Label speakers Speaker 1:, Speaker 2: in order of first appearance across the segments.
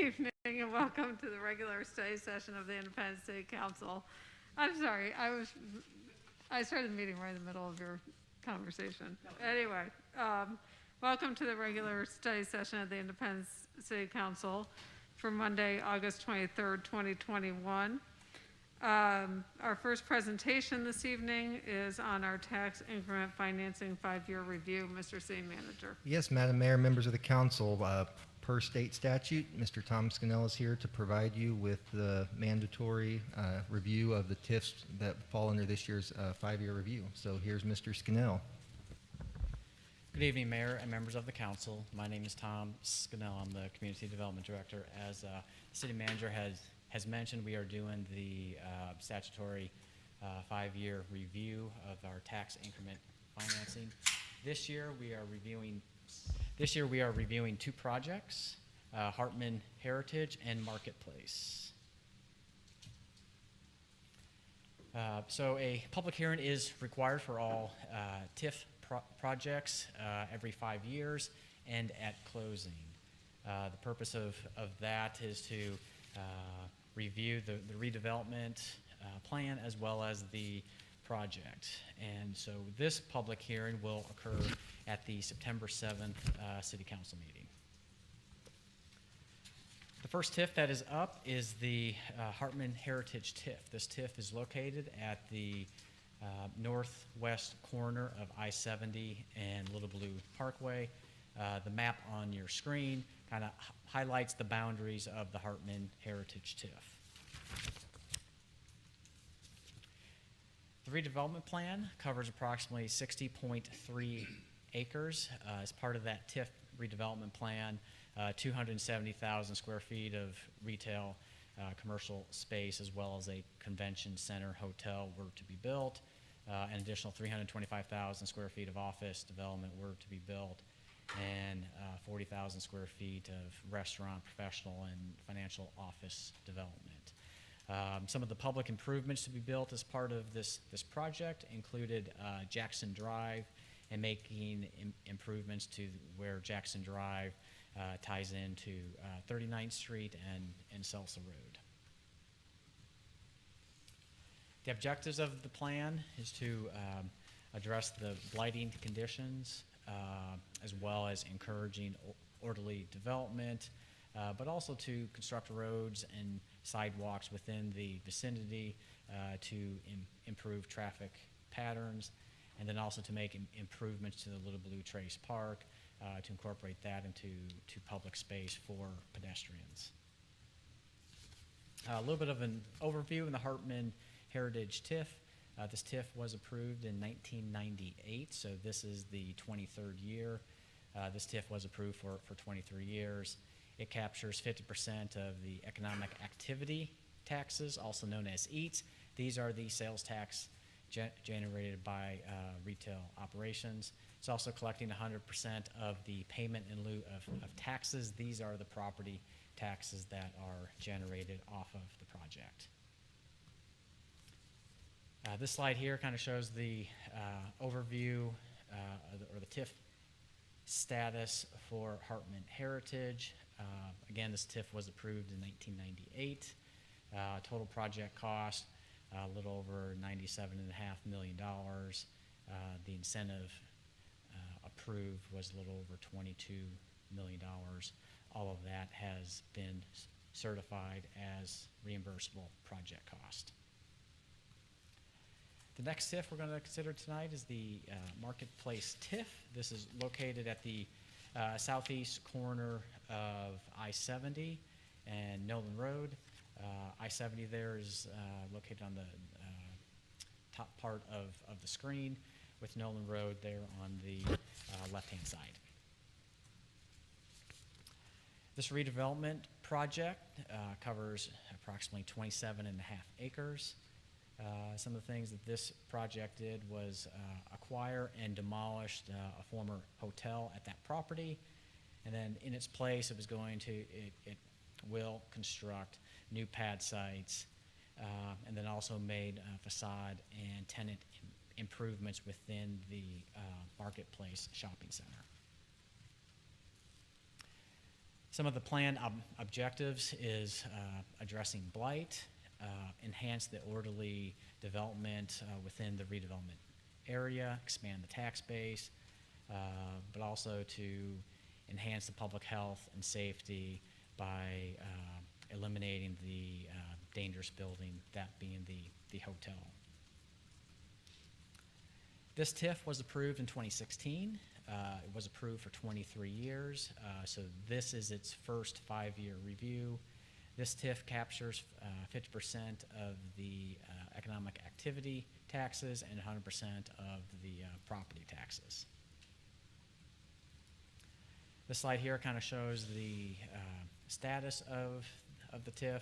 Speaker 1: evening and welcome to the regular study session of the Independent City Council. I'm sorry, I started the meeting right in the middle of your conversation. Anyway, welcome to the regular study session of the Independent City Council for Monday, August 23rd, 2021. Our first presentation this evening is on our tax increment financing 5-year review. Mr. City Manager.
Speaker 2: Yes, Madam Mayor, members of the council, per state statute, Mr. Tom Scannell is here to provide you with the mandatory review of the TIFs that fall under this year's 5-year review. So here's Mr. Scannell.
Speaker 3: Good evening, Mayor and members of the council. My name is Tom Scannell. I'm the Community Development Director. As the City Manager has mentioned, we are doing the statutory 5-year review of our tax increment financing. This year we are reviewing 2 projects, Hartman Heritage and Marketplace. So a public hearing is required for all TIF projects every 5 years and at closing. The purpose of that is to review the redevelopment plan as well as the project. And so this public hearing will occur at the September 7th City Council meeting. The first TIF that is up is the Hartman Heritage TIF. This TIF is located at the northwest corner of I-70 and Little Blue Parkway. The map on your screen kind of highlights the boundaries of the Hartman Heritage TIF. The redevelopment plan covers approximately 60.3 acres. As part of that TIF redevelopment plan, 270,000 square feet of retail commercial space as well as a convention center hotel were to be built. An additional 325,000 square feet of office development were to be built, and 40,000 square feet of restaurant, professional, and financial office development. Some of the public improvements to be built as part of this project included Jackson Drive and making improvements to where Jackson Drive ties into 39th Street and Celsa Road. The objectives of the plan is to address the blighting conditions as well as encouraging orderly development, but also to construct roads and sidewalks within the vicinity to improve traffic patterns, and then also to make improvements to the Little Blue Trace Park to incorporate that into public space for pedestrians. A little bit of an overview in the Hartman Heritage TIF. This TIF was approved in 1998, so this is the 23rd year. This TIF was approved for 23 years. It captures 50% of the economic activity taxes, also known as EATs. These are the sales tax generated by retail operations. It's also collecting 100% of the payment in lieu of taxes. These are the property taxes that are generated off of the project. This slide here kind of shows the overview or the TIF status for Hartman Heritage. Again, this TIF was approved in 1998. Total project cost, a little over $97.5 million. The incentive approved was a little over $22 million. All of that has been certified as reimbursable project cost. The next TIF we're going to consider tonight is the Marketplace TIF. This is located at the southeast corner of I-70 and Nolan Road. I-70 there is located on the top part of the screen, with Nolan Road there on the left-hand side. This redevelopment project covers approximately 27.5 acres. Some of the things that this project did was acquire and demolish a former hotel at that property, and then in its place it will construct new pad sites, and then also made facade and tenant improvements within the Marketplace shopping center. Some of the plan objectives is addressing blight, enhance the orderly development within the redevelopment area, expand the tax base, but also to enhance the public health and safety by eliminating the dangerous building, that being the hotel. This TIF was approved in 2016. It was approved for 23 years, so this is its first 5-year review. This TIF captures 50% of the economic activity taxes and 100% of the property taxes. This slide here kind of shows the status of the TIF.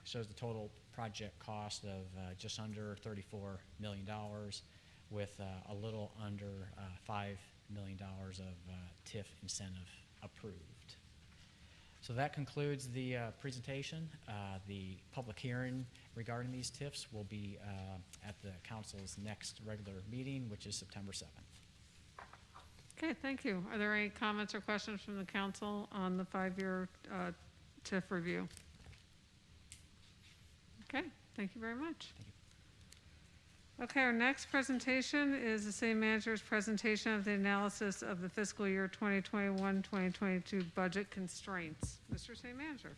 Speaker 3: Shows the total project cost of just under $34 million, with a little under $5 million of TIF incentive approved. So that concludes the presentation. The public hearing regarding these TIFs will be at the council's next regular meeting, which is September 7th.
Speaker 1: Okay, thank you. Are there any comments or questions from the council on the 5-year TIF review? Okay, thank you very much.
Speaker 3: Thank you.
Speaker 1: Okay, our next presentation is the city manager's presentation of the analysis of the fiscal year 2021-2022 budget constraints. Mr. City Manager.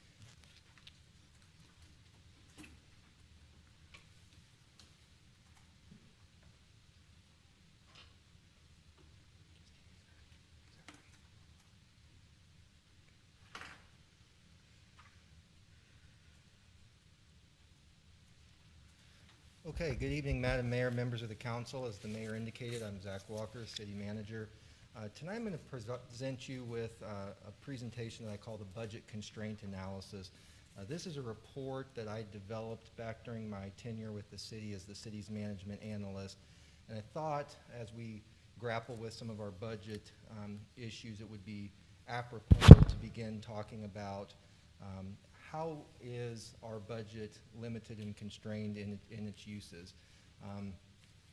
Speaker 2: Okay, good evening, Madam Mayor, members of the council. As the mayor indicated, I'm Zach Walker, city manager. Tonight I'm going to present you with a presentation that I call the budget constraint analysis. This is a report that I developed back during my tenure with the city as the city's management analyst. And I thought as we grapple with some of our budget issues, it would be apropos to begin talking about how is our budget limited and constrained in its uses?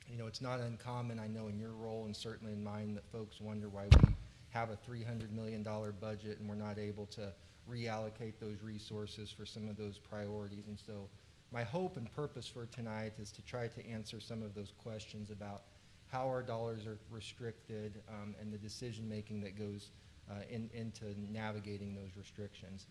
Speaker 2: You know, it's not uncommon, I know in your role and certainly in mine, that folks wonder why we have a $300 million budget and we're not able to reallocate those resources for some of those priorities. And so my hope and purpose for tonight is to try to answer some of those questions about how our dollars are restricted and the decision making that goes into navigating those restrictions.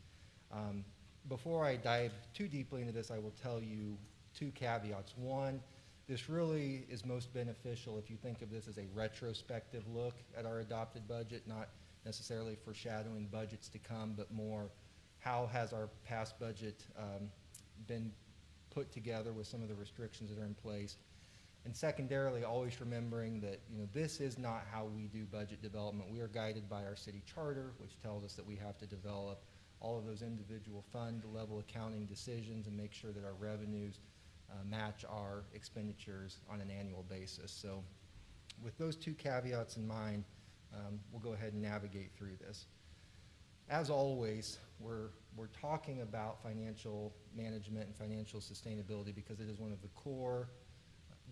Speaker 2: Before I dive too deeply into this, I will tell you 2 caveats. One, this really is most beneficial if you think of this as a retrospective look at our adopted budget, not necessarily foreshadowing budgets to come, but more how has our past budget been put together with some of the restrictions that are in place. And secondarily, always remembering that, you know, this is not how we do budget development. We are guided by our city charter, which tells us that we have to develop all of those individual fund level accounting decisions and make sure that our revenues match our expenditures on an annual basis. So with those 2 caveats in mind, we'll go ahead and navigate through this. As always, we're talking about financial management and financial sustainability because it is one of the core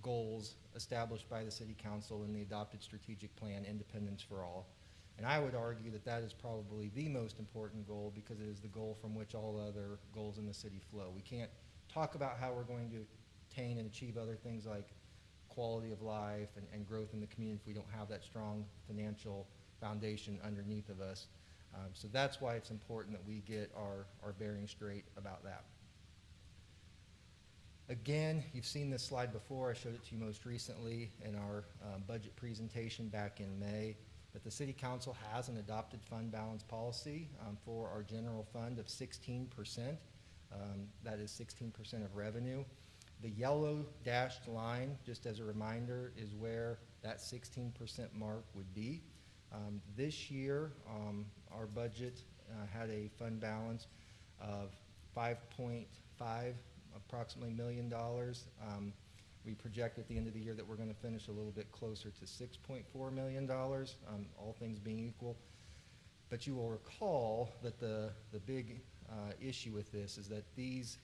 Speaker 2: goals established by the City Council in the adopted strategic plan, Independence for All. And I would argue that that is probably the most important goal because it is the goal from which all other goals in the city flow. We can't talk about how we're going to attain and achieve other things like quality of life and growth in the community if we don't have that strong financial foundation underneath of us. So that's why it's important that we get our bearing straight about that. Again, you've seen this slide before. I showed it to you most recently in our budget presentation back in May. But the City Council has an adopted fund balance policy for our general fund of 16%. That is 16% of revenue. The yellow dashed line, just as a reminder, is where that 16% mark would be. This year, our budget had a fund balance of $5.5 approximately $5 million. We project at the end of the year that we're going to finish a little bit closer to $6.4 million, all things being equal. But you will recall that the big issue with this is that these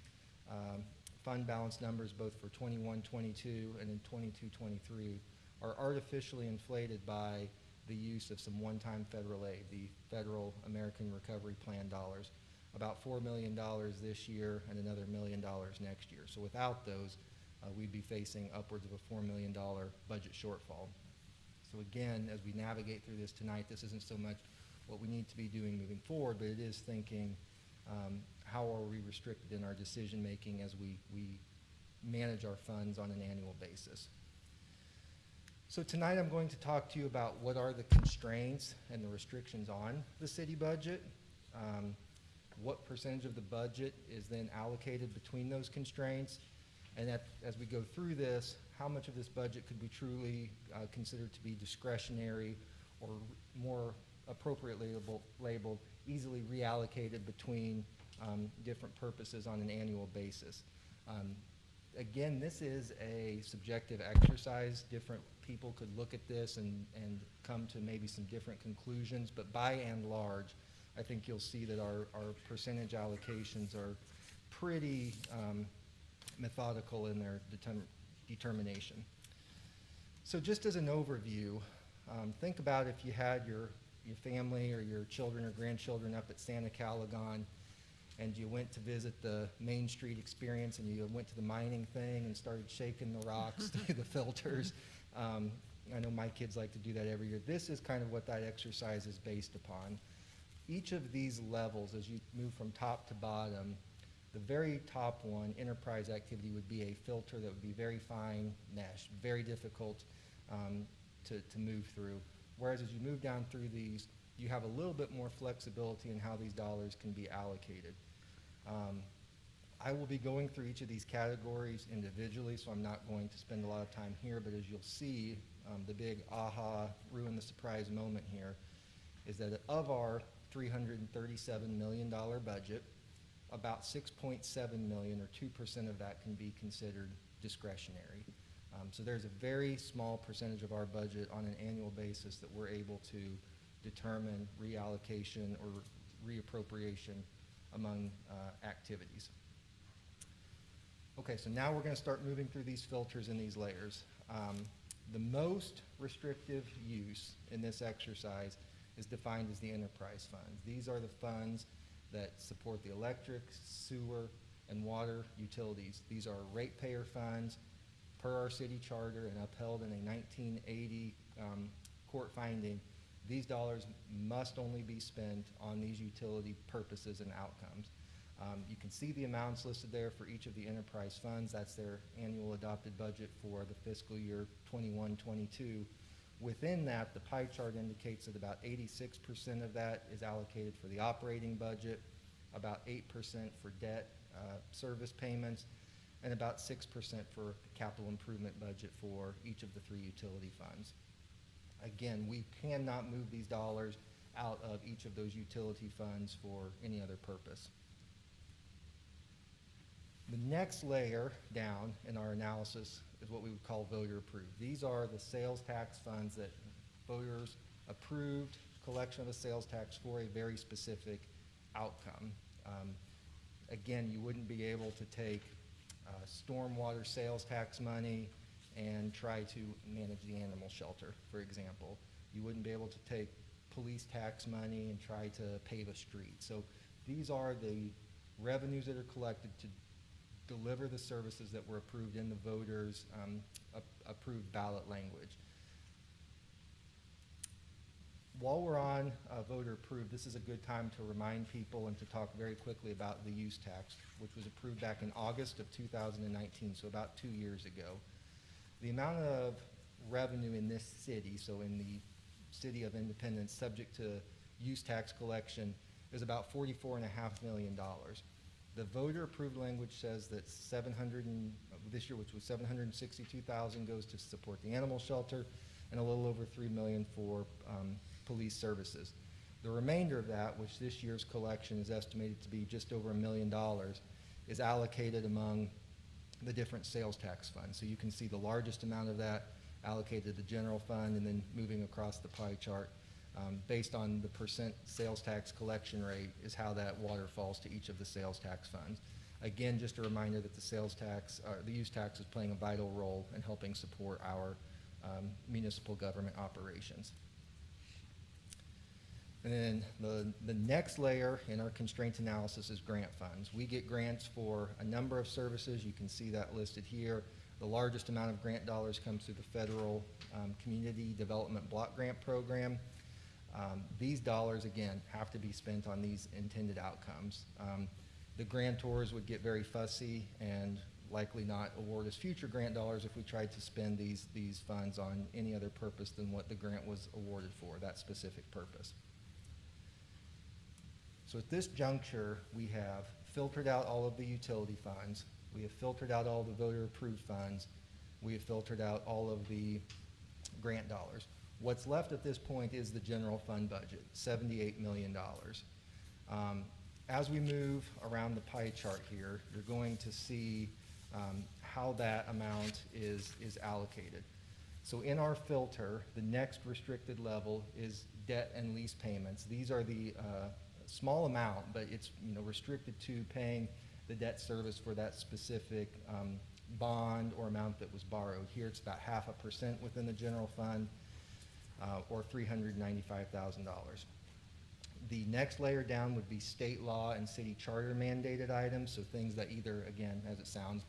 Speaker 2: fund balance numbers, both for 21-22 and in 22-23, are artificially inflated by the use of some one-time federal aid, the Federal American Recovery Plan dollars, about $4 million this year and another $1 million next year. So without those, we'd be facing upwards of a $4 million budget shortfall. So again, as we navigate through this tonight, this isn't so much what we need to be doing moving forward, but it is thinking how are we restricted in our decision-making as we manage our funds on an annual basis. So tonight I'm going to talk to you about what are the constraints and the restrictions on the city budget, what percentage of the budget is then allocated between those constraints, and as we go through this, how much of this budget could be truly considered to be discretionary or more appropriately labeled easily reallocated between different purposes on an annual basis. Again, this is a subjective exercise. Different people could look at this and come to maybe some different conclusions, but by and large, I think you'll see that our percentage allocations are pretty methodical in their determination. So just as an overview, think about if you had your family or your children or grandchildren up at Santa Calagon and you went to visit the Main Street experience and you went to the mining thing and started shaking the rocks through the filters. I know my kids like to do that every year. This is kind of what that exercise is based upon. Each of these levels, as you move from top to bottom, the very top one, enterprise activity, would be a filter that would be very fine mesh, very difficult to move through. Whereas as you move down through these, you have a little bit more flexibility in how these dollars can be allocated. I will be going through each of these categories individually, so I'm not going to spend a lot of time here, but as you'll see, the big aha, ruin the surprise moment here is that of our $337 million budget, about $6.7 million or 2% of that can be considered discretionary. So there's a very small percentage of our budget on an annual basis that we're able to determine reallocation or reappropriation among activities. Okay, so now we're going to start moving through these filters and these layers. The most restrictive use in this exercise is defined as the enterprise funds. These are the funds that support the electric, sewer, and water utilities. These are ratepayer funds per our city charter and upheld in a 1980 court finding. These dollars must only be spent on these utility purposes and outcomes. You can see the amounts listed there for each of the enterprise funds. That's their annual adopted budget for the fiscal year 21-22. Within that, the pie chart indicates that about 86% of that is allocated for the operating budget, about 8% for debt service payments, and about 6% for the capital improvement budget for each of the three utility funds. Again, we cannot move these dollars out of each of those utility funds for any other purpose. The next layer down in our analysis is what we would call voter approved. These are the sales tax funds that voters approved collection of a sales tax for a very specific outcome. Again, you wouldn't be able to take stormwater sales tax money and try to manage the animal shelter, for example. You wouldn't be able to take police tax money and try to pave a street. So these are the revenues that are collected to deliver the services that were approved in the voters' approved ballot language. While we're on voter approved, this is a good time to remind people and to talk very quickly about the use tax, which was approved back in August of 2019, so about 2 years ago. The amount of revenue in this city, so in the city of Independence, subject to use tax collection, is about $44.5 million. The voter approved language says that this year, which was $762,000, goes to support the animal shelter, and a little over $3 million for police services. The remainder of that, which this year's collection is estimated to be just over $1 million, is allocated among the different sales tax funds. So you can see the largest amount of that allocated to the general fund, and then moving across the pie chart based on the percent sales tax collection rate is how that waterfalls to each of the sales tax funds. Again, just a reminder that the sales tax, the use tax is playing a vital role in helping support our municipal government operations. And then the next layer in our constraint analysis is grant funds. We get grants for a number of services. You can see that listed here. The largest amount of grant dollars comes through the federal Community Development Block Grant Program. These dollars, again, have to be spent on these intended outcomes. The grantors would get very fussy and likely not award us future grant dollars if we tried to spend these funds on any other purpose than what the grant was awarded for, that specific purpose. So at this juncture, we have filtered out all of the utility funds. We have filtered out all the voter-approved funds. We have filtered out all of the grant dollars. What's left at this point is the general fund budget, $78 million. As we move around the pie chart here, you're going to see how that amount is allocated. So in our filter, the next restricted level is debt and lease payments. These are the small amount, but it's restricted to paying the debt service for that specific bond or amount that was borrowed. Here it's about 0.5% within the general fund, or $395,000. The next layer down would be state law and city charter mandated items, so things that either, again, as it sounds,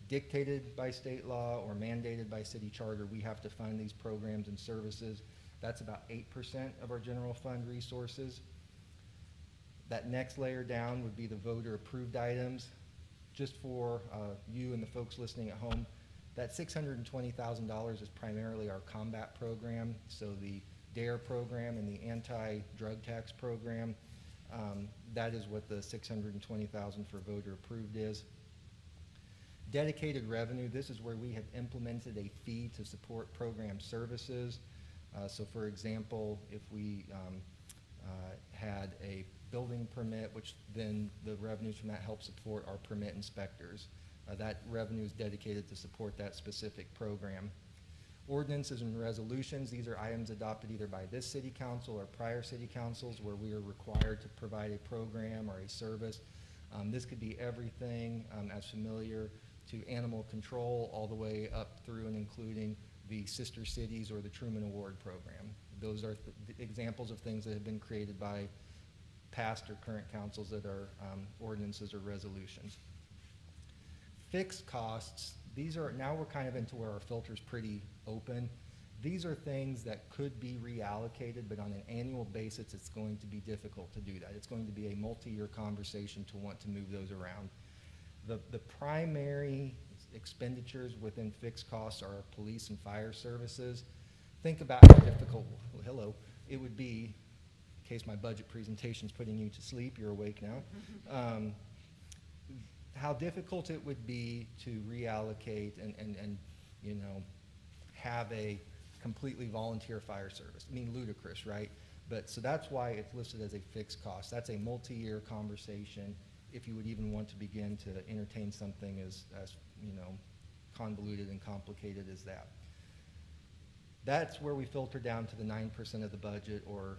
Speaker 2: dictated by state law or mandated by city charter. We have to fund these programs and services. That's about 8% of our general fund resources. That next layer down would be the voter approved items. Just for you and the folks listening at home, that $620,000 is primarily our combat program, so the DARE program and the anti-drug tax program. That is what the $620,000 for voter approved is. Dedicated revenue, this is where we have implemented a fee to support program services. So for example, if we had a building permit, which then the revenues from that help support our permit inspectors. That revenue is dedicated to support that specific program. Ordinances and resolutions, these are items adopted either by this city council or prior city councils where we are required to provide a program or a service. This could be everything as familiar to animal control all the way up through and including the sister cities or the Truman Award program. Those are examples of things that have been created by past or current councils that are ordinances or resolutions. Fixed costs, these are, now we're kind of into where our filter's pretty open. These are things that could be reallocated, but on an annual basis, it's going to be difficult to do that. It's going to be a multi-year conversation to want to move those around. The primary expenditures within fixed costs are police and fire services. Think about how difficult, it would be, in case my budget presentation's putting you to sleep, you're awake now, how difficult it would be to reallocate and have a completely volunteer fire service. I mean, ludicrous, right? But so that's why it's listed as a fixed cost. That's a multi-year conversation if you would even want to begin to entertain something as convoluted and complicated as that. That's where we filter down to the 9% of the budget, or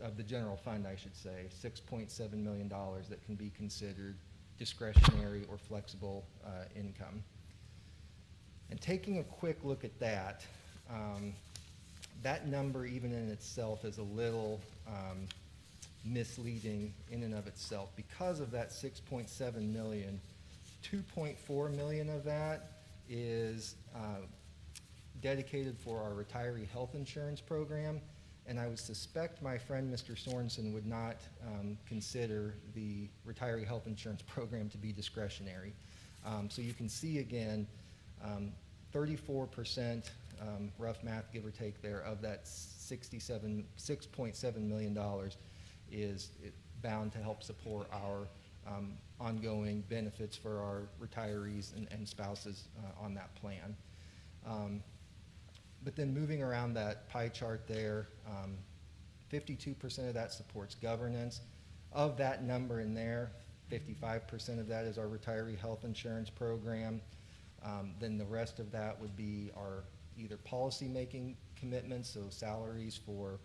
Speaker 2: of the general fund, I should say, $6.7 million that can be considered discretionary or flexible income. And taking a quick look at that, that number even in itself is a little misleading in and of itself. Because of that 6.7 million, 2.4 million of that is dedicated for our retiree health insurance program, and I would suspect my friend Mr. Sorensen would not consider the retiree health insurance program to be discretionary. So you can see again, 34%, rough math give or take there, of that $6.7 million is bound to help support our ongoing benefits for our retirees and spouses on that plan. But then moving around that pie chart there, 52% of that supports governance. Of that number in there, 55% of that is our retiree health insurance program. Then the rest of that would be our either policy-making commitments, so salaries for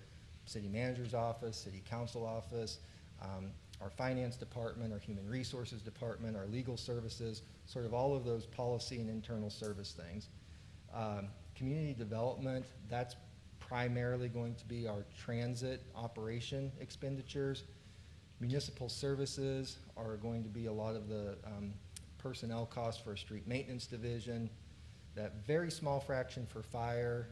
Speaker 2: city manager's office, city council office, our finance department, our human resources department, our legal services, sort of all of those policy and internal service things. Community development, that's primarily going to be our transit operation expenditures. Municipal services are going to be a lot of the personnel costs for a street maintenance division. That very small fraction for fire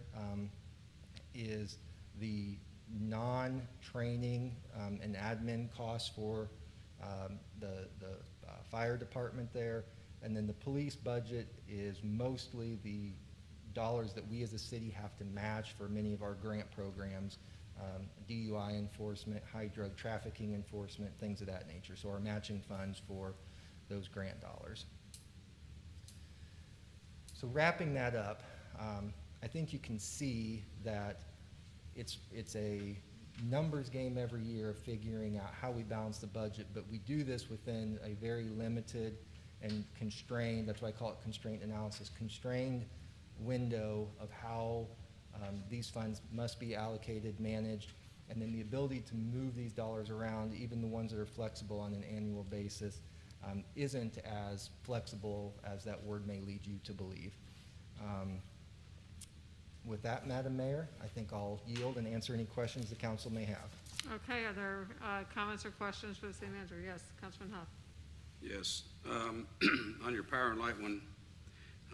Speaker 2: is the non-training and admin costs for the fire department there. And then the police budget is mostly the dollars that we as a city have to match for many of our grant programs, DUI enforcement, high drug trafficking enforcement, things of that nature. So our matching funds for those grant dollars. So wrapping that up, I think you can see that it's a numbers game every year of figuring out how we balance the budget, but we do this within a very limited and constrained, that's why I call it constraint analysis, constrained window of how these funds must be allocated, managed, and then the ability to move these dollars around, even the ones that are flexible on an annual basis, isn't as flexible as that word may lead you to believe. With that, Madam Mayor, I think I'll yield and answer any questions the council may have.
Speaker 1: Okay, are there comments or questions for the city manager? Yes, Councilman Huff.
Speaker 4: Yes. On your power and light one,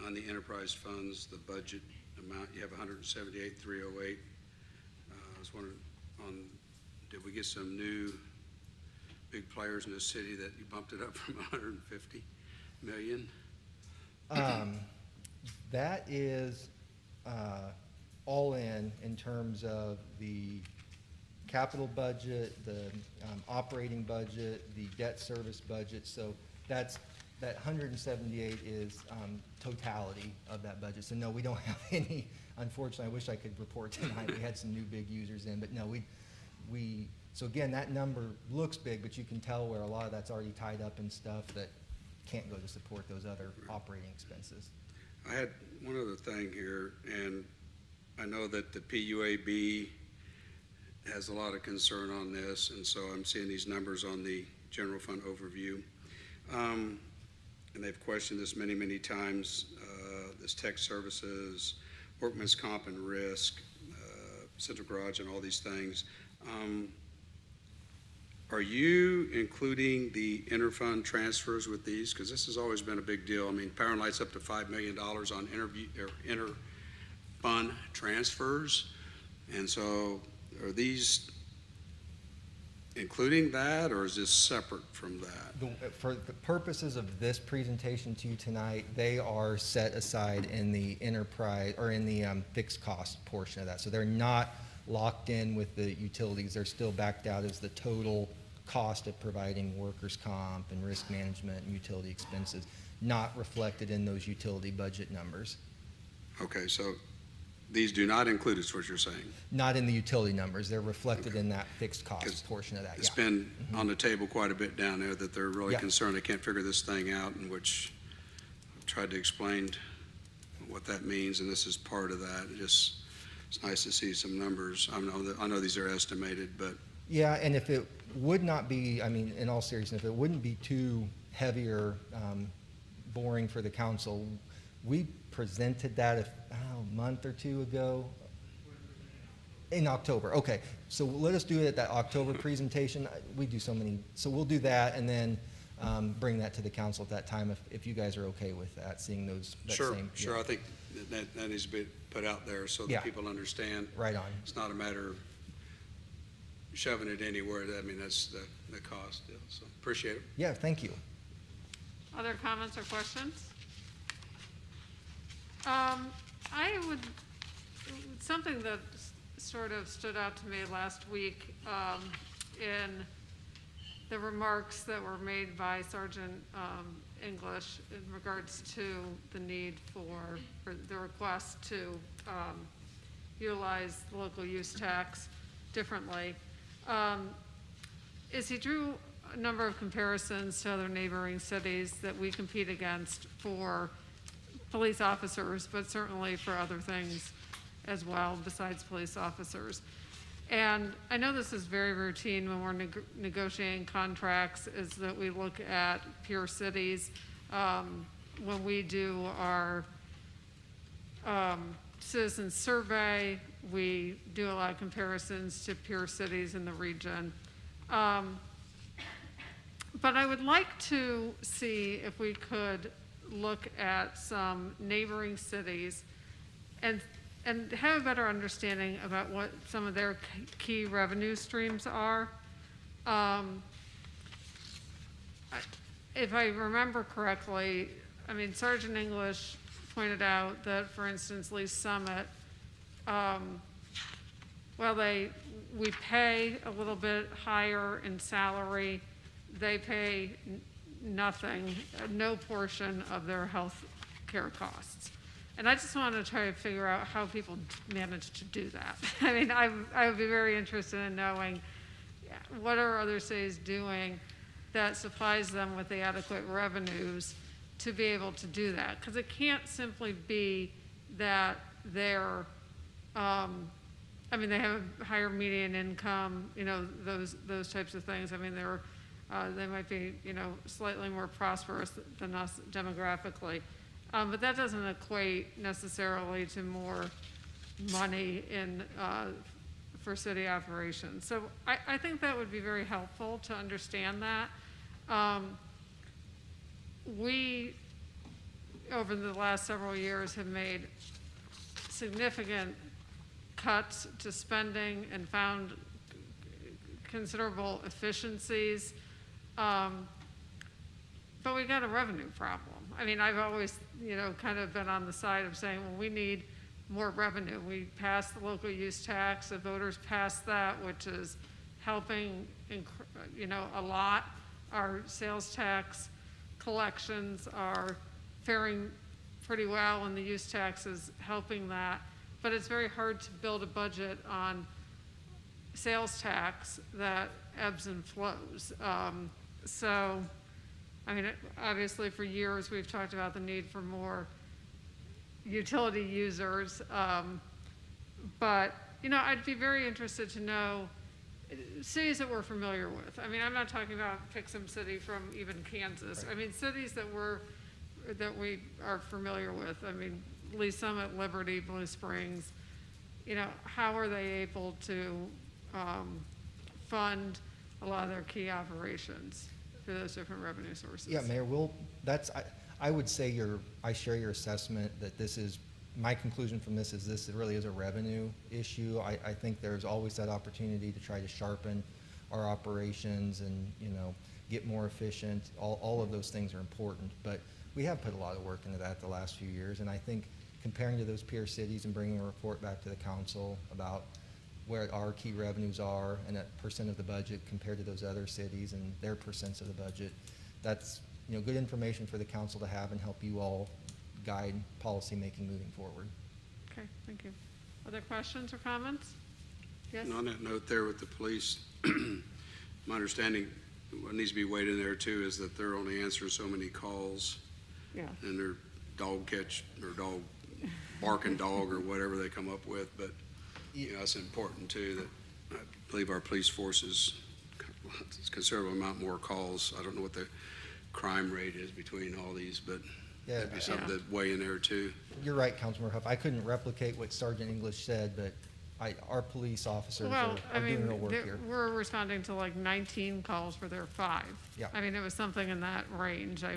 Speaker 4: on the enterprise funds, the budget amount, you have 178,308. I was wondering, did we get some new big players in the city that you bumped it up from 150 million?
Speaker 2: That is all in terms of the capital budget, the operating budget, the debt service budget. So that 178 is totality of that budget. So no, we don't have any. Unfortunately, I wish I could report tonight. We had some new big users in, but no, so again, that number looks big, but you can tell where a lot of that's already tied up in stuff that can't go to support those other operating expenses.
Speaker 4: I had one other thing here, and I know that the PUAB has a lot of concern on this, and so I'm seeing these numbers on the general fund overview. And they've questioned this many, many times, this tech services, workman's comp and risk, central garage and all these things. Are you including the interfund transfers with these? Because this has always been a big deal. I mean, Power and Light's up to $5 million on interfund transfers. And so are these including that, or is this separate from that?
Speaker 2: For the purposes of this presentation to you tonight, they are set aside in the enterprise or in the fixed cost portion of that. So they're not locked in with the utilities. They're still backed out as the total cost of providing workers' comp and risk management and utility expenses, not reflected in those utility budget numbers.
Speaker 4: Okay, so these do not include it, is what you're saying?
Speaker 2: Not in the utility numbers. They're reflected in that fixed cost portion of that.
Speaker 4: It's been on the table quite a bit down there that they're really concerned they can't figure this thing out, in which I've tried to explain what that means, and this is part of that. It's nice to see some numbers. I know these are estimated, but.
Speaker 2: Yeah, and if it would not be, I mean, in all seriousness, if it wouldn't be too heavy or boring for the council, we presented that a month or two ago. In October, okay. So let us do it at that October presentation. We do so many, so we'll do that and then bring that to the council at that time if you guys are okay with that, seeing those.
Speaker 4: Sure. I think that needs to be put out there so that people understand.
Speaker 2: Right on.
Speaker 4: It's not a matter of shoving it anywhere. I mean, that's the cost deal. So appreciate it.
Speaker 2: Yeah, thank you.
Speaker 1: Other comments or questions? Something that sort of stood out to me last week in the remarks that were made by Sergeant English in regards to the need for the request to utilize the local use tax differently, is he drew a number of comparisons to other neighboring cities that we compete against for police officers, but certainly for other things as well besides police officers. And I know this is very routine when we're negotiating contracts, is that we look at peer cities. When we do our citizen survey, we do a lot of comparisons to peer cities in the region. But I would like to see if we could look at some neighboring cities and have a better understanding about what some of their key revenue streams are. If I remember correctly, I mean, Sergeant English pointed out that, for instance, Lease Summit, we pay a little bit higher in salary, they pay nothing, no portion of their health care costs. And I just want to try to figure out how people manage to do that. I mean, I would be very interested in knowing what are other cities doing that supplies them with the adequate revenues to be able to do that. Because it can't simply be that they're, I mean, they have a higher median income, you know, those types of things. I mean, they might be, you know, slightly more prosperous than us demographically. But that doesn't equate necessarily to more money for city operations. So I think that would be very helpful to understand that. We, over the last several years, have made significant cuts to spending and found considerable efficiencies. But we got a revenue problem. I mean, I've always, you know, kind of been on the side of saying, well, we need more revenue. We passed the local use tax, the voters passed that, which is helping, you know, a lot. Our sales tax collections are faring pretty well, and the use tax is helping that. But it's very hard to build a budget on sales tax that ebbs and flows. So, I mean, obviously for years we've talked about the need for more utility users, but, you know, I'd be very interested to know cities that we're familiar with. I mean, I'm not talking about pick some city from even Kansas.
Speaker 2: Right.
Speaker 1: I mean, cities that we are familiar with. I mean, Lease Summit, Liberty, Blue Springs, you know, how are they able to fund a lot of their key operations through those different revenue sources?
Speaker 2: Yeah, Mayor, I would say I share your assessment that this is, my conclusion from this is this really is a revenue issue. I think there's always that opportunity to try to sharpen our operations and, you know, get more efficient. All of those things are important, but we have put a lot of work into that the last few years, and I think comparing to those peer cities and bringing a report back to the council about where our key revenues are and a percent of the budget compared to those other cities and their percents of the budget, that's, you know, good information for the council to have and help you all guide policy making moving forward.
Speaker 1: Okay, thank you. Other questions or comments? Yes?
Speaker 4: And on that note there with the police, my understanding, what needs to be weighed in there too is that they're only answering so many calls,
Speaker 1: Yeah.
Speaker 4: and their dog catch or dog barking dog or whatever they come up with. But you know, it's important too that I believe our police force is a considerable amount more calls. I don't know what the crime rate is between all these, but
Speaker 2: Yeah,
Speaker 4: that'd be something to weigh in there too.
Speaker 2: You're right, Councilmember Huff. I couldn't replicate what Sergeant English said, but our police officers
Speaker 1: Well, I
Speaker 2: are doing
Speaker 1: mean,
Speaker 2: real work here.
Speaker 1: we're responding to like 19 calls where there are 5.
Speaker 2: Yeah.
Speaker 1: I mean, it was something in that range, I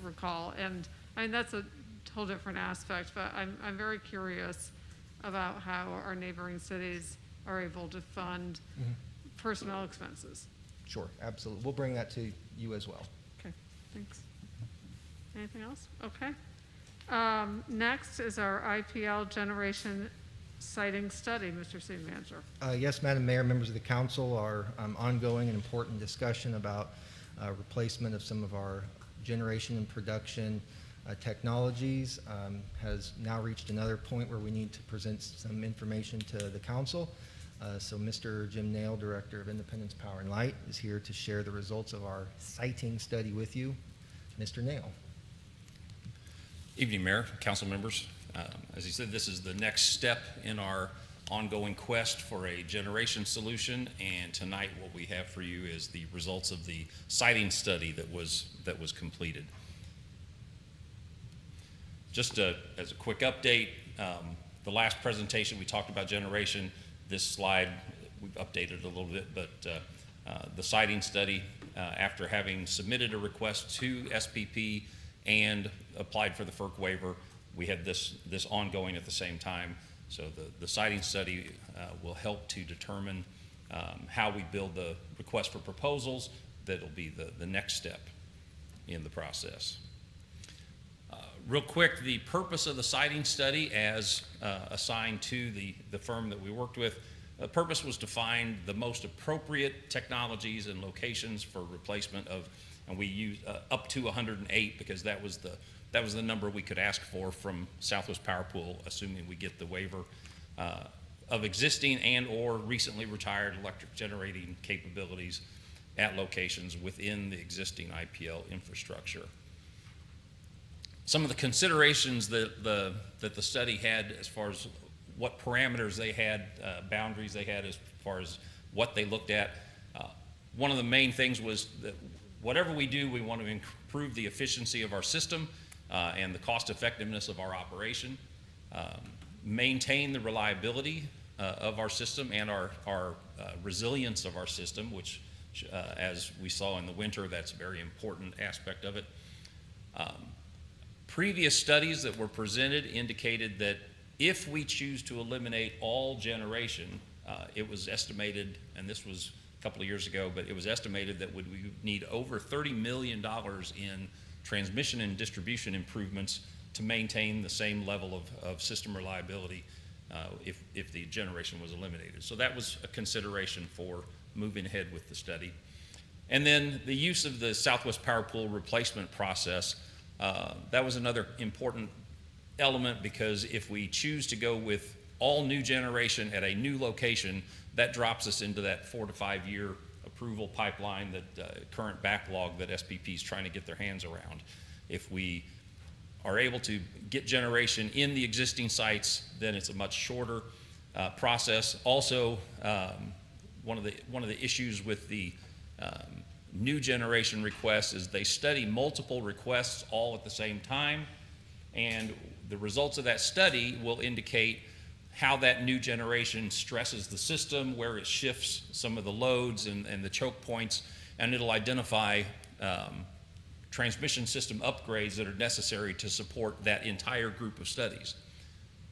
Speaker 1: recall. And I mean, that's a whole different aspect, but I'm very curious about how our neighboring cities are able to fund personnel expenses.
Speaker 2: Sure, absolutely. We'll bring that to you as well.
Speaker 1: Okay, thanks. Anything else? Okay. Next is our IPL generation citing study, Mr. City Manager.
Speaker 2: Yes, Madam Mayor, members of the council, our ongoing and important discussion about replacement of some of our generation and production technologies has now reached another point where we need to present some information to the council. So Mr. Jim Nail, Director of Independence Power and Light, is here to share the results of our citing study with you. Mr. Nail.
Speaker 5: Evening, Mayor, council members. As he said, this is the next step in our ongoing quest for a generation solution, and tonight what we have for you is the results of the citing study that was completed. Just as a quick update, the the last presentation, we talked about generation. This slide, we've updated a little bit, but the Citing study, after having submitted a request to SPP and applied for the FERC waiver, we had this ongoing at the same time. So the Citing study will help to determine how we build the request for proposals. That'll be the next step in the process. Real quick, the purpose of the Citing study as assigned to the firm that we worked with, the purpose was to find the most appropriate technologies and locations for replacement of, and we used up to 108 because that was the number we could ask for from Southwest Power Pool, assuming we get the waiver of existing and or recently retired electric generating capabilities at locations within the existing IPL infrastructure. Some of the considerations that the study had as far as what parameters they had, boundaries they had as far as what they looked at. One of the main things was that whatever we do, we want to improve the efficiency of our system and the cost effectiveness of our operation, maintain the reliability of our system and our resilience of our system, which as we saw in the winter, that's a very important aspect of it. Previous studies that were presented indicated that if we choose to eliminate all generation, it was estimated, and this was a couple of years ago, but it was estimated that we would need over $30 million in transmission and distribution improvements to maintain the same level of system reliability if the generation was eliminated. So that was a consideration for moving ahead with the study. And then the use of the Southwest Power Pool replacement process, that was another important element because if we choose to go with all new generation at a new location, that drops us into that 4 to 5 year approval pipeline, that current backlog that SPP is trying to get their hands around. If we are able to get generation in the existing sites, then it's a much shorter process. Also, one of the issues with the new generation requests is they study multiple requests all at the same time, and the results of that study will indicate how that new generation stresses the system, where it shifts some of the loads and the choke points, and it'll identify transmission system upgrades that are necessary to support that entire group of studies.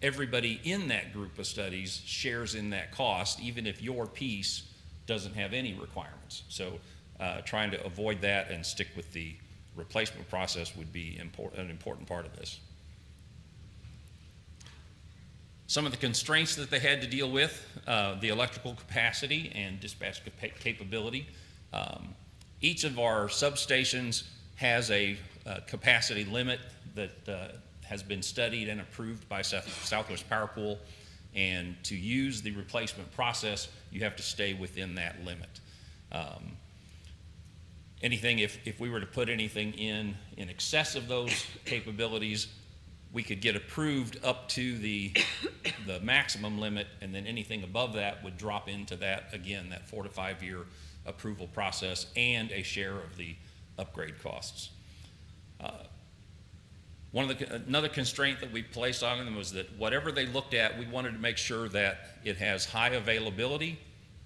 Speaker 5: Everybody in that group of studies shares in that cost, even if your piece doesn't have any requirements. So trying to avoid that and stick with the replacement process would be an important part of this. Some of the constraints that they had to deal with, the electrical capacity and dispatch capability. Each of our substations has a capacity limit that has been studied and approved by Southwest Power Pool, and to use the replacement process, you have to stay within that limit. Anything, if we were to put anything in excess of those capabilities, we could get approved up to the maximum limit, and then anything above that would drop into that, again, that 4 to 5 year approval process and a share of the upgrade costs. Another constraint that we placed on them was that whatever they looked at, we wanted to make sure that it has high availability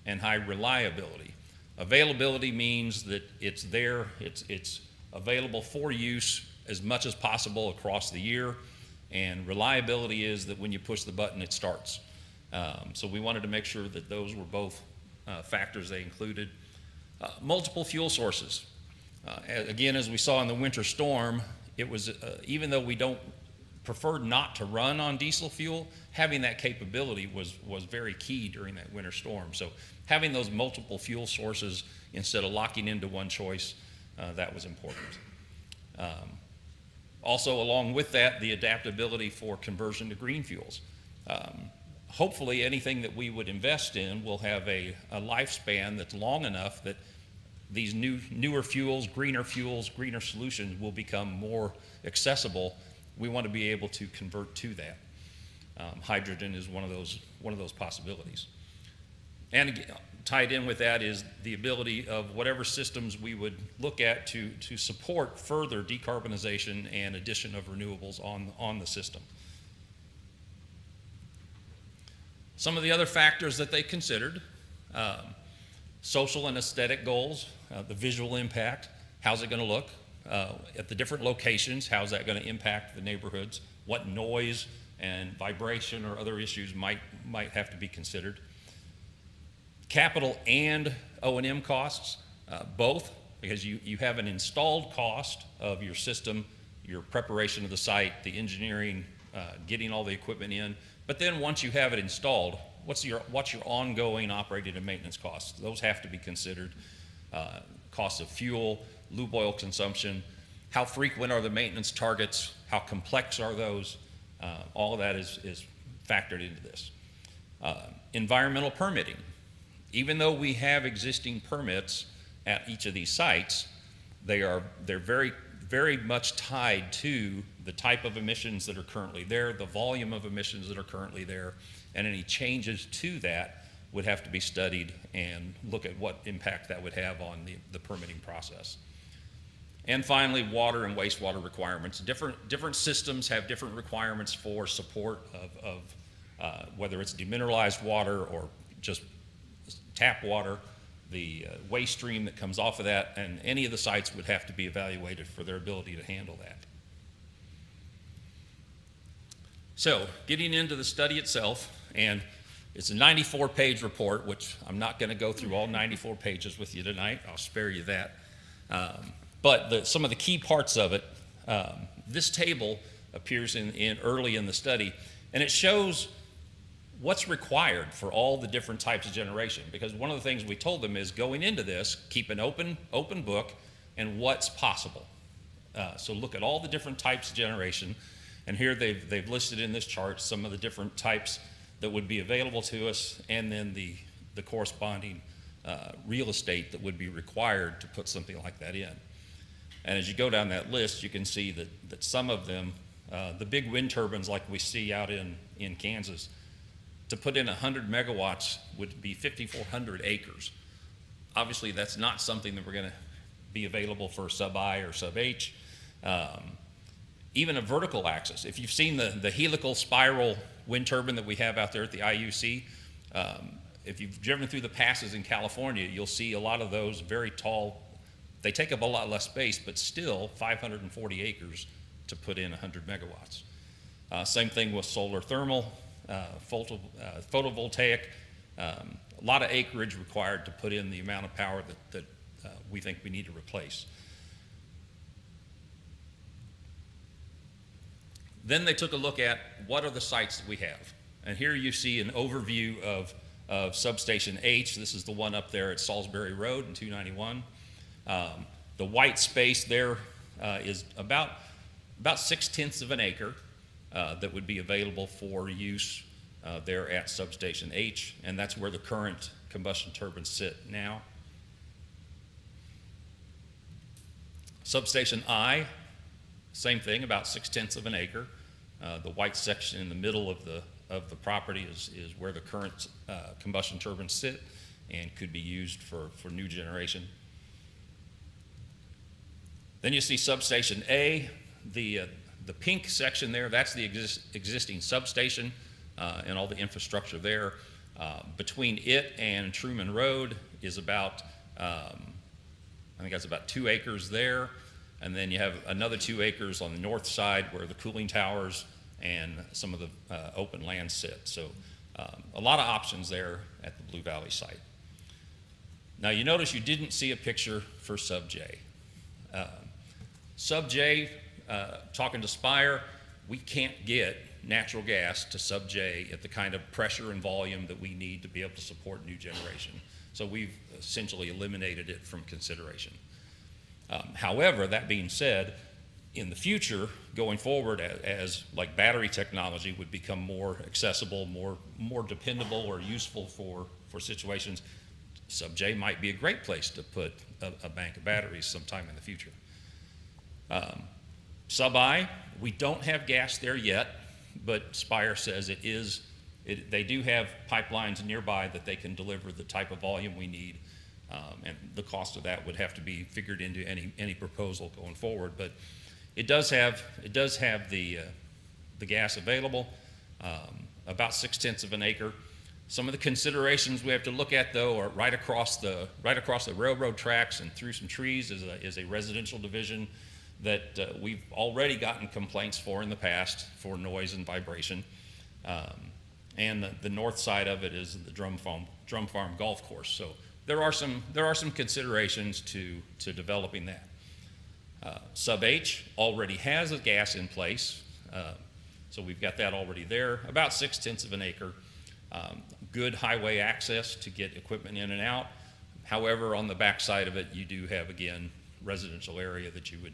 Speaker 5: and high reliability. Availability means that it's there, it's available for use as much as possible across the year, and reliability is that when you push the button, it starts. So we wanted to make sure that those were both factors they included. Multiple fuel sources. Again, as we saw in the winter storm, it was, even though we preferred not to run on diesel fuel, having that capability was very key during that winter storm. So having those multiple fuel sources instead of locking into one choice, that was important. Also, along with that, the adaptability for conversion to green fuels. Hopefully, anything that we would invest in will have a lifespan that's long enough that these newer fuels, greener solutions will become more accessible. We want to be able to convert to that. Hydrogen is one of those possibilities. And again, tied in with that is the ability of whatever systems we would look at to support further decarbonization and addition of renewables on the system. Some of the other factors that they considered, social and aesthetic goals, the visual impact, how's it going to look at the different locations, how's that going to impact the neighborhoods, what noise and vibration or other issues might have to be considered. Capital and O&M costs, both, because you have an installed cost of your system, your preparation of the site, the engineering, getting all the equipment in, but then once you have it installed, what's your ongoing operating and maintenance costs? Those have to be considered. Costs of fuel, lube oil consumption, how frequent are the maintenance targets, how complex are those? All of that is factored into this. Environmental permitting. Even though we have existing permits at each of these sites, they're very, very much tied to the type of emissions that are currently there, the volume of emissions that are currently there, and any changes to that would have to be studied and look at what impact that would have on the permitting process. And finally, water and wastewater requirements. Different systems have different requirements for support of whether it's demineralized water or just tap water, the waste stream that comes off of that, and any of the sites would have to be evaluated for their ability to handle that. So, getting into the study itself, and it's a 94-page report, which I'm not going to go through all 94 pages with you tonight. I'll spare you that. But some of the key parts of it, this table appears early in the study, and it shows what's required for all the different types of generation. Because one of the things we told them is going into this, keep an open book and what's possible. So look at all the different types of generation. And here they've listed in this chart some of the different types that would be available to us, and then the corresponding real estate that would be required to put something like that in. And as you go down that list, you can see that some of them, the big wind turbines like we see out in Kansas, to put in 100 megawatts would be 5,400 acres. Obviously, that's not something that we're going to be available for sub-I or sub-H. Even a vertical axis. If you've seen the helical spiral wind turbine that we have out there at the IUC, if you've driven through the passes in California, you'll see a lot of those very tall. They take up a lot less space, but still 540 acres to put in 100 megawatts. Same thing with solar thermal, photovoltaic, a lot of acreage required to put in the amount of power that we think we need to replace. Then they took a look at what are the sites that we have. And here you see an overview of substation H. This is the one up there at Salisbury Road in 291. The white space there is about 6/10 of an acre that would be available for use there at substation H, and that's where the current combustion turbines sit now. Substation I, same thing, about 6/10 of an acre. The white section in the middle of the property is where the current combustion turbines sit and could be used for new generation. Then you see substation A, the pink section there, that's the existing substation and all the infrastructure there. Between it and Truman Road is about, I think that's about 2 acres there. And then you have another 2 acres on the north side where the cooling towers and some of the open land sit. So a lot of options there at the Blue Valley site. Now you notice you didn't see a picture for Sub J. Sub J, talking to Spire, we can't get natural gas to Sub J at the kind of pressure and volume that we need to be able to support new generation. So we've essentially eliminated it from consideration. However, that being said, in the future, going forward, as like battery technology would become more accessible, more dependable or useful for situations, Sub J might be a great place to put a bank of batteries sometime in the future. Sub I, we don't have gas there yet, but Spire says they do have pipelines nearby that they can deliver the type of volume we need. And the cost of that would have to be figured into any proposal going forward. But it does have the gas available, about 6/10 of an acre. Some of the considerations we have to look at, though, are right across the railroad tracks and through some trees is a residential division that we've already gotten complaints for in the past for noise and vibration. And the north side of it is the Drum Farm Golf Course. So there are some considerations to developing that. Sub H already has a gas in place, so we've got that already there, about 6/10 of an acre. Good highway access to get equipment in and out. However, on the back side of it, you do have, again, residential area that you would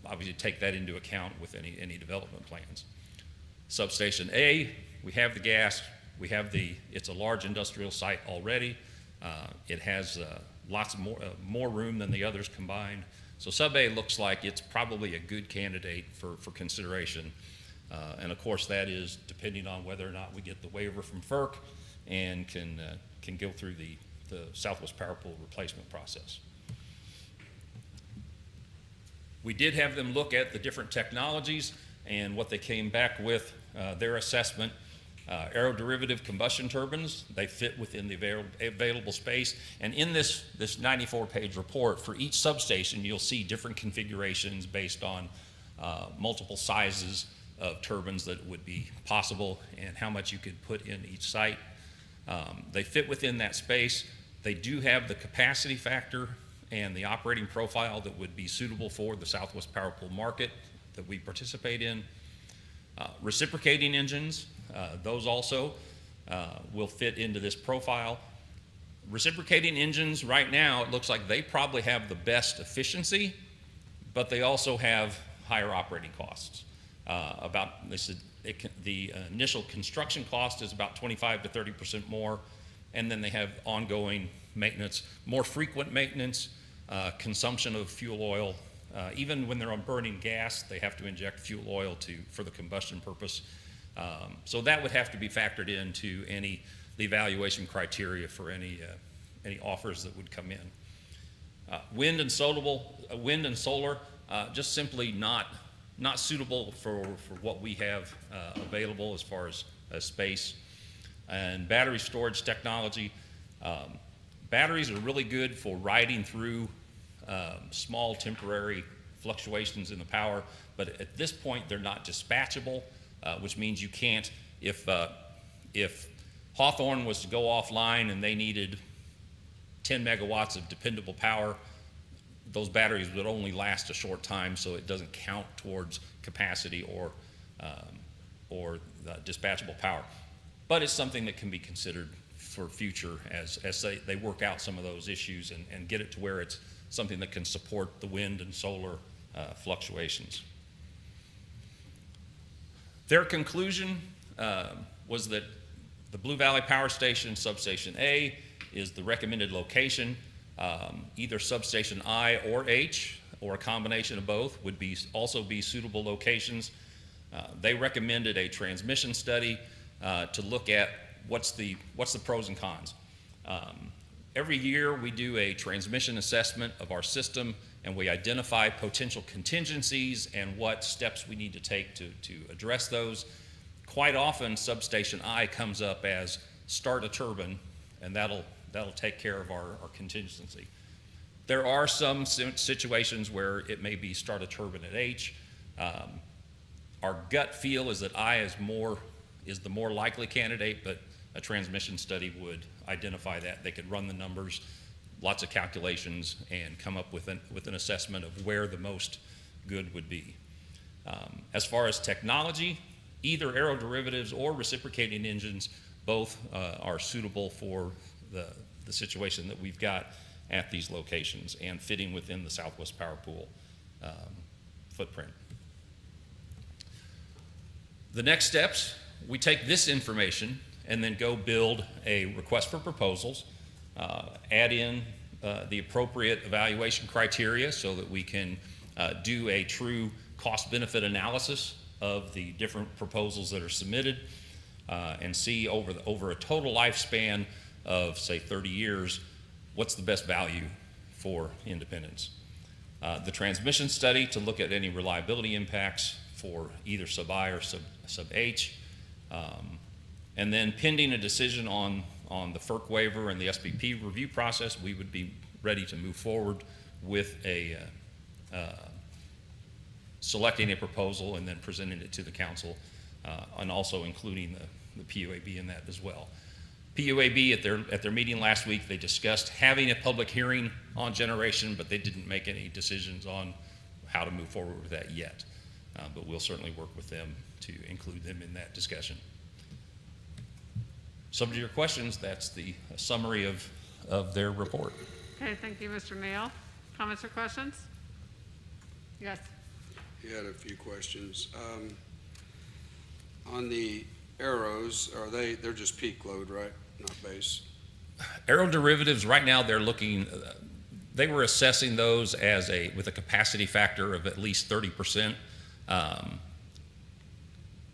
Speaker 5: obviously take that into account with any development plans. Substation A, we have the gas, it's a large industrial site already. It has lots of more room than the others combined. So Sub A looks like it's probably a good candidate for consideration. And of course, that is depending on whether or not we get the waiver from FERC and can go through the Southwest Power Pool replacement process. We did have them look at the different technologies and what they came back with, their assessment. Aeroderivative combustion turbines, they fit within the available space. And in this 94-page report, for each substation, you'll see different configurations based on multiple sizes of turbines that would be possible and how much you could put in each site. They fit within that space. They do have the capacity factor and the operating profile that would be suitable for the Southwest Power Pool market that we participate in. Reciprocating engines, those also will fit into this profile. Reciprocating engines, right now, it looks like they probably have the best efficiency, but they also have higher operating costs. The initial construction cost is about 25 to 30% more, and then they have ongoing maintenance, more frequent maintenance, consumption of fuel oil. Even when they're on burning gas, they have to inject fuel oil for the combustion purpose. So that would have to be factored into the evaluation criteria for any offers that would come in. Wind and solar, just simply not suitable for what we have available as far as space. And battery storage technology. Batteries are really good for riding through small temporary fluctuations in the power, but at this point they're not dispatchable, which means you can't, if Hawthorne was to go offline and they needed 10 megawatts of dependable power, those batteries would only last a short time, so it doesn't count towards capacity or the dispatchable power. But it's something that can be considered for future as they work out some of those issues and get it to where it's something that can support the wind and solar fluctuations. Their conclusion was that the Blue Valley Power Station, Substation A, is the recommended location. Either Substation I or H, or a combination of both, would also be suitable locations. They recommended a transmission study to look at what's the pros and cons. Every year we do a transmission assessment of our system, and we identify potential contingencies and what steps we need to take to address those. Quite often, Substation I comes up as start a turbine, and that'll take care of our contingency. There are some situations where it may be start a turbine at H. Our gut feel is that I is the more likely candidate, but a transmission study would identify that. They could run the numbers, lots of calculations, and come up with an assessment of where the most good would be. As far as technology, either aeroderivatives or reciprocating engines, both are suitable for the situation that we've got at these locations and fitting within the Southwest Power Pool footprint. The next steps, we take this information and then go build a request for proposals, add in the appropriate evaluation criteria so that we can do a true cost-benefit analysis of the different proposals that are submitted, and see over a total lifespan of, say, 30 years, what's the best value for Independence. The transmission study to look at any reliability impacts for either Sub I or Sub H, And then pending a decision on the FERC waiver and the SPP review process, we would be ready to move forward with selecting a proposal and then presenting it to the council, and also including the PUAB in that as well. PUAB at their meeting last week, they discussed having a public hearing on generation, but they didn't make any decisions on how to move forward with that yet. But we'll certainly work with them to include them in that discussion. Subject to your questions, that's the summary of their report.
Speaker 1: Okay, thank you, Mr. Neal. Comments or questions? Yes.
Speaker 4: You had a few questions. On the arrows, they're just peak load, right? Not base?
Speaker 5: Aero derivatives, right now, they're looking, they were assessing those with a capacity factor of at least 30%.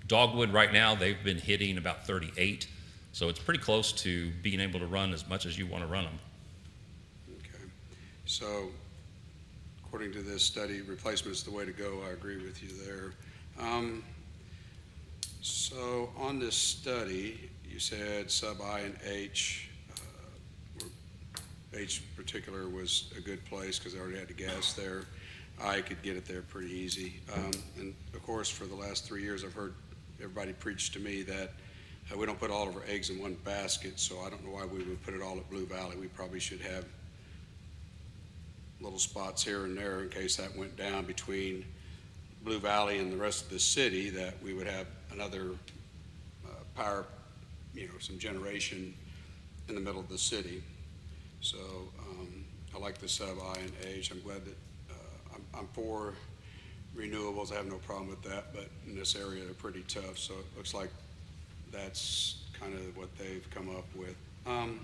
Speaker 5: Dogwood, right now, they've been hitting about 38. So it's pretty close to being able to run as much as you want to run them.
Speaker 4: Okay. So according to this study, replacement's the way to go. I agree with you there. So on this study, you said sub I and H. H in particular was a good place because I already had the gas there. I could get it there pretty easy. And of course, for the last 3 years, I've heard everybody preach to me that we don't put all of our eggs in one basket, so I don't know why we would put it all at Blue Valley. We probably should have little spots here and there in case that went down between Blue Valley and the rest of the city, that we would have another power, some generation in the middle of the city. So I like the sub I and H. I'm glad that I'm for renewables. I have no problem with that, but in this area they're pretty tough. So it looks like that's kind of what they've come up with. One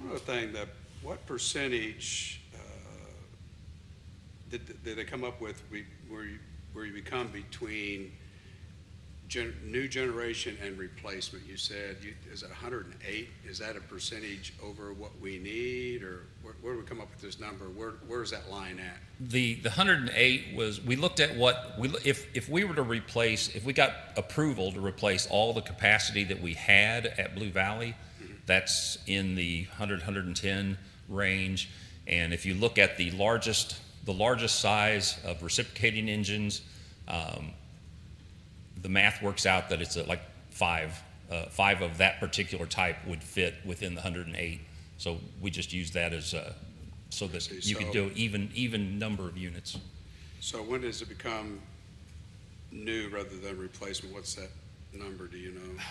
Speaker 4: other thing, what percentage did they come up with where you become between new generation and replacement? You said, is it 108? Is that a percentage over what we need, or where do we come up with this number? Where is that line at?
Speaker 5: The 108 was, we looked at if we were to replace, if we got approval to replace all the capacity that we had at Blue Valley, that's in the 100, 110 range. And if you look at the largest size of reciprocating engines, the math works out that it's like five of that particular type would fit within the 108. So we just use that as so that you could do even number of units.
Speaker 4: So when does it become new rather than replacement? What's that number? Do you know?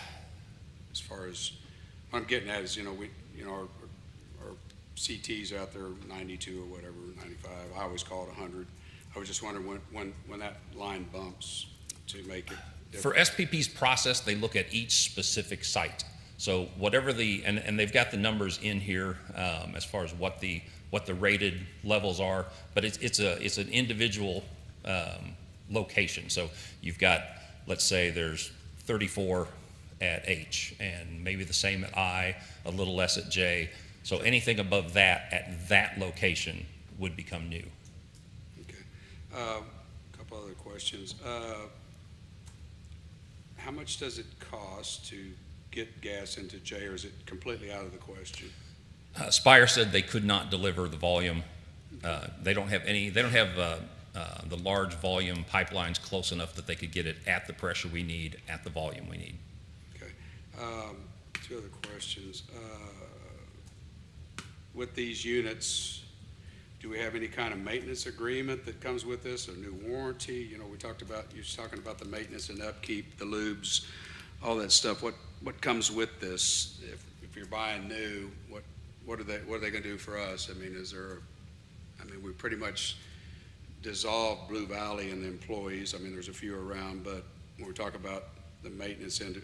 Speaker 4: As far as what I'm getting at is, our CTs out there 92 or whatever, 95. I always call it 100. I was just wondering when that line bumps to make it different.
Speaker 5: For SPP's process, they look at each specific site. So whatever and they've got the numbers in here as far as what the rated levels are, but it's an individual location. So you've got, let's say there's 34 at H, and maybe the same at I, a little less at J. So anything above that at that location would become new.
Speaker 4: Okay. A couple other questions. How much does it cost to get gas into J, or is it completely out of the question?
Speaker 5: Spire said they could not deliver the volume. They don't have the large volume pipelines close enough that they could get it at the pressure we need, at the volume we need.
Speaker 4: Okay. Two other questions. With these units, do we have any kind of maintenance agreement that comes with this, a new warranty? You were talking about the maintenance and upkeep, the lubes, all that stuff. What comes with this? If you're buying new, what are they going to do for us? I mean, we pretty much dissolved Blue Valley and the employees. I mean, there's a few around, but when we talk about the maintenance end,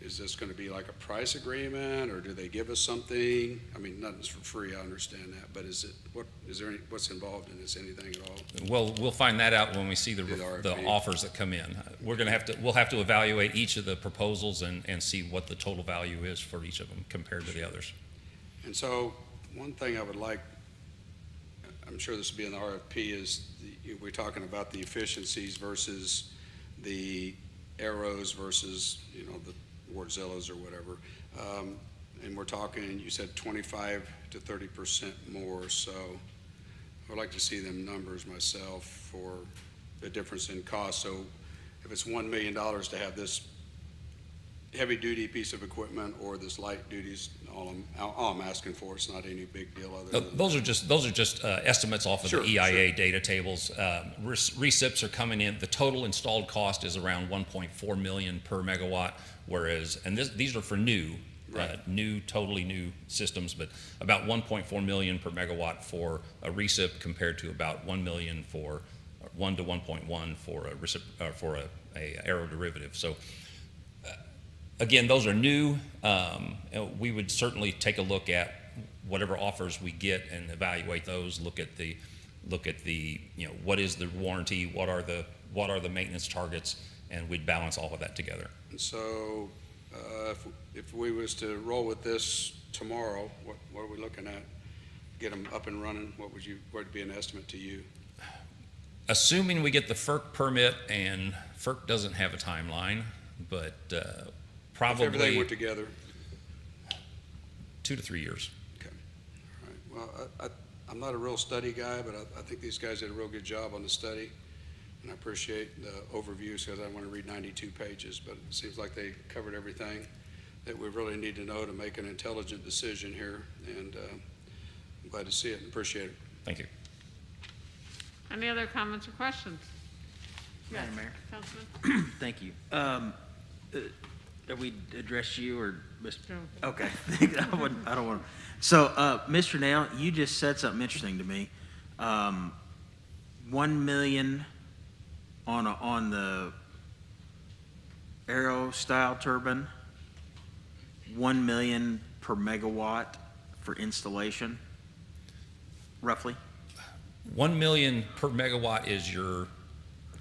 Speaker 4: is this going to be like a price agreement, or do they give us something? I mean, nothing's for free, I understand that, but what's involved in this, anything at all?
Speaker 5: Well, we'll find that out when we see the offers that come in. We'll have to evaluate each of the proposals and see what the total value is for each of them compared to the others.
Speaker 4: And so one thing I would like, I'm sure this will be in the RFP, is we're talking about the efficiencies versus the arrows versus, the Wardzillas or whatever. And we're talking, you said 25 to 30% more, so I'd like to see them numbers myself for the difference in cost. So if it's $1 million to have this heavy-duty piece of equipment or this light duties, all I'm asking for, it's not any big deal other than.
Speaker 5: Those are just estimates off of
Speaker 4: Sure,
Speaker 5: the EIA data tables. Recips are coming in, the total installed cost is around 1.4 million per megawatt, whereas, and these are for new,
Speaker 4: Right.
Speaker 5: totally new systems, but about 1.4 million per megawatt for a recip compared to about 1 million for 1 to 1.1 for a recip, for a aeroderivative. So again, those are new. We would certainly take a look at whatever offers we get and evaluate those. Look at the what is the warranty, what are the maintenance targets, and we'd balance all of that together.
Speaker 4: And so, if we was to roll with this tomorrow, what are we looking at? Get them up and running, what would be an estimate to you?
Speaker 5: Assuming we get the FERC permit, and FERC doesn't have a timeline, but
Speaker 4: If
Speaker 5: probably
Speaker 4: everything went together?
Speaker 5: 2 to 3 years.
Speaker 4: Okay, all right. Well, I'm not a real study guy, but I think these guys did a real good job on the study. And I appreciate the overviews because I want to read 92 pages, but it seems like they covered everything that we really need to know to make an intelligent decision here. And I'm glad to see it and appreciate it.
Speaker 5: Thank you.
Speaker 1: Any other comments or questions? Yes,
Speaker 6: Madam Mayor.
Speaker 1: Councilman?
Speaker 6: Thank you. Did we address you or Mr.?
Speaker 1: No.
Speaker 6: Okay. I don't want to. So, Mr. Nail, you just said something interesting to me. 1 million on the aero style turbine, 1 million per megawatt for installation, roughly.
Speaker 5: 1 million per megawatt is your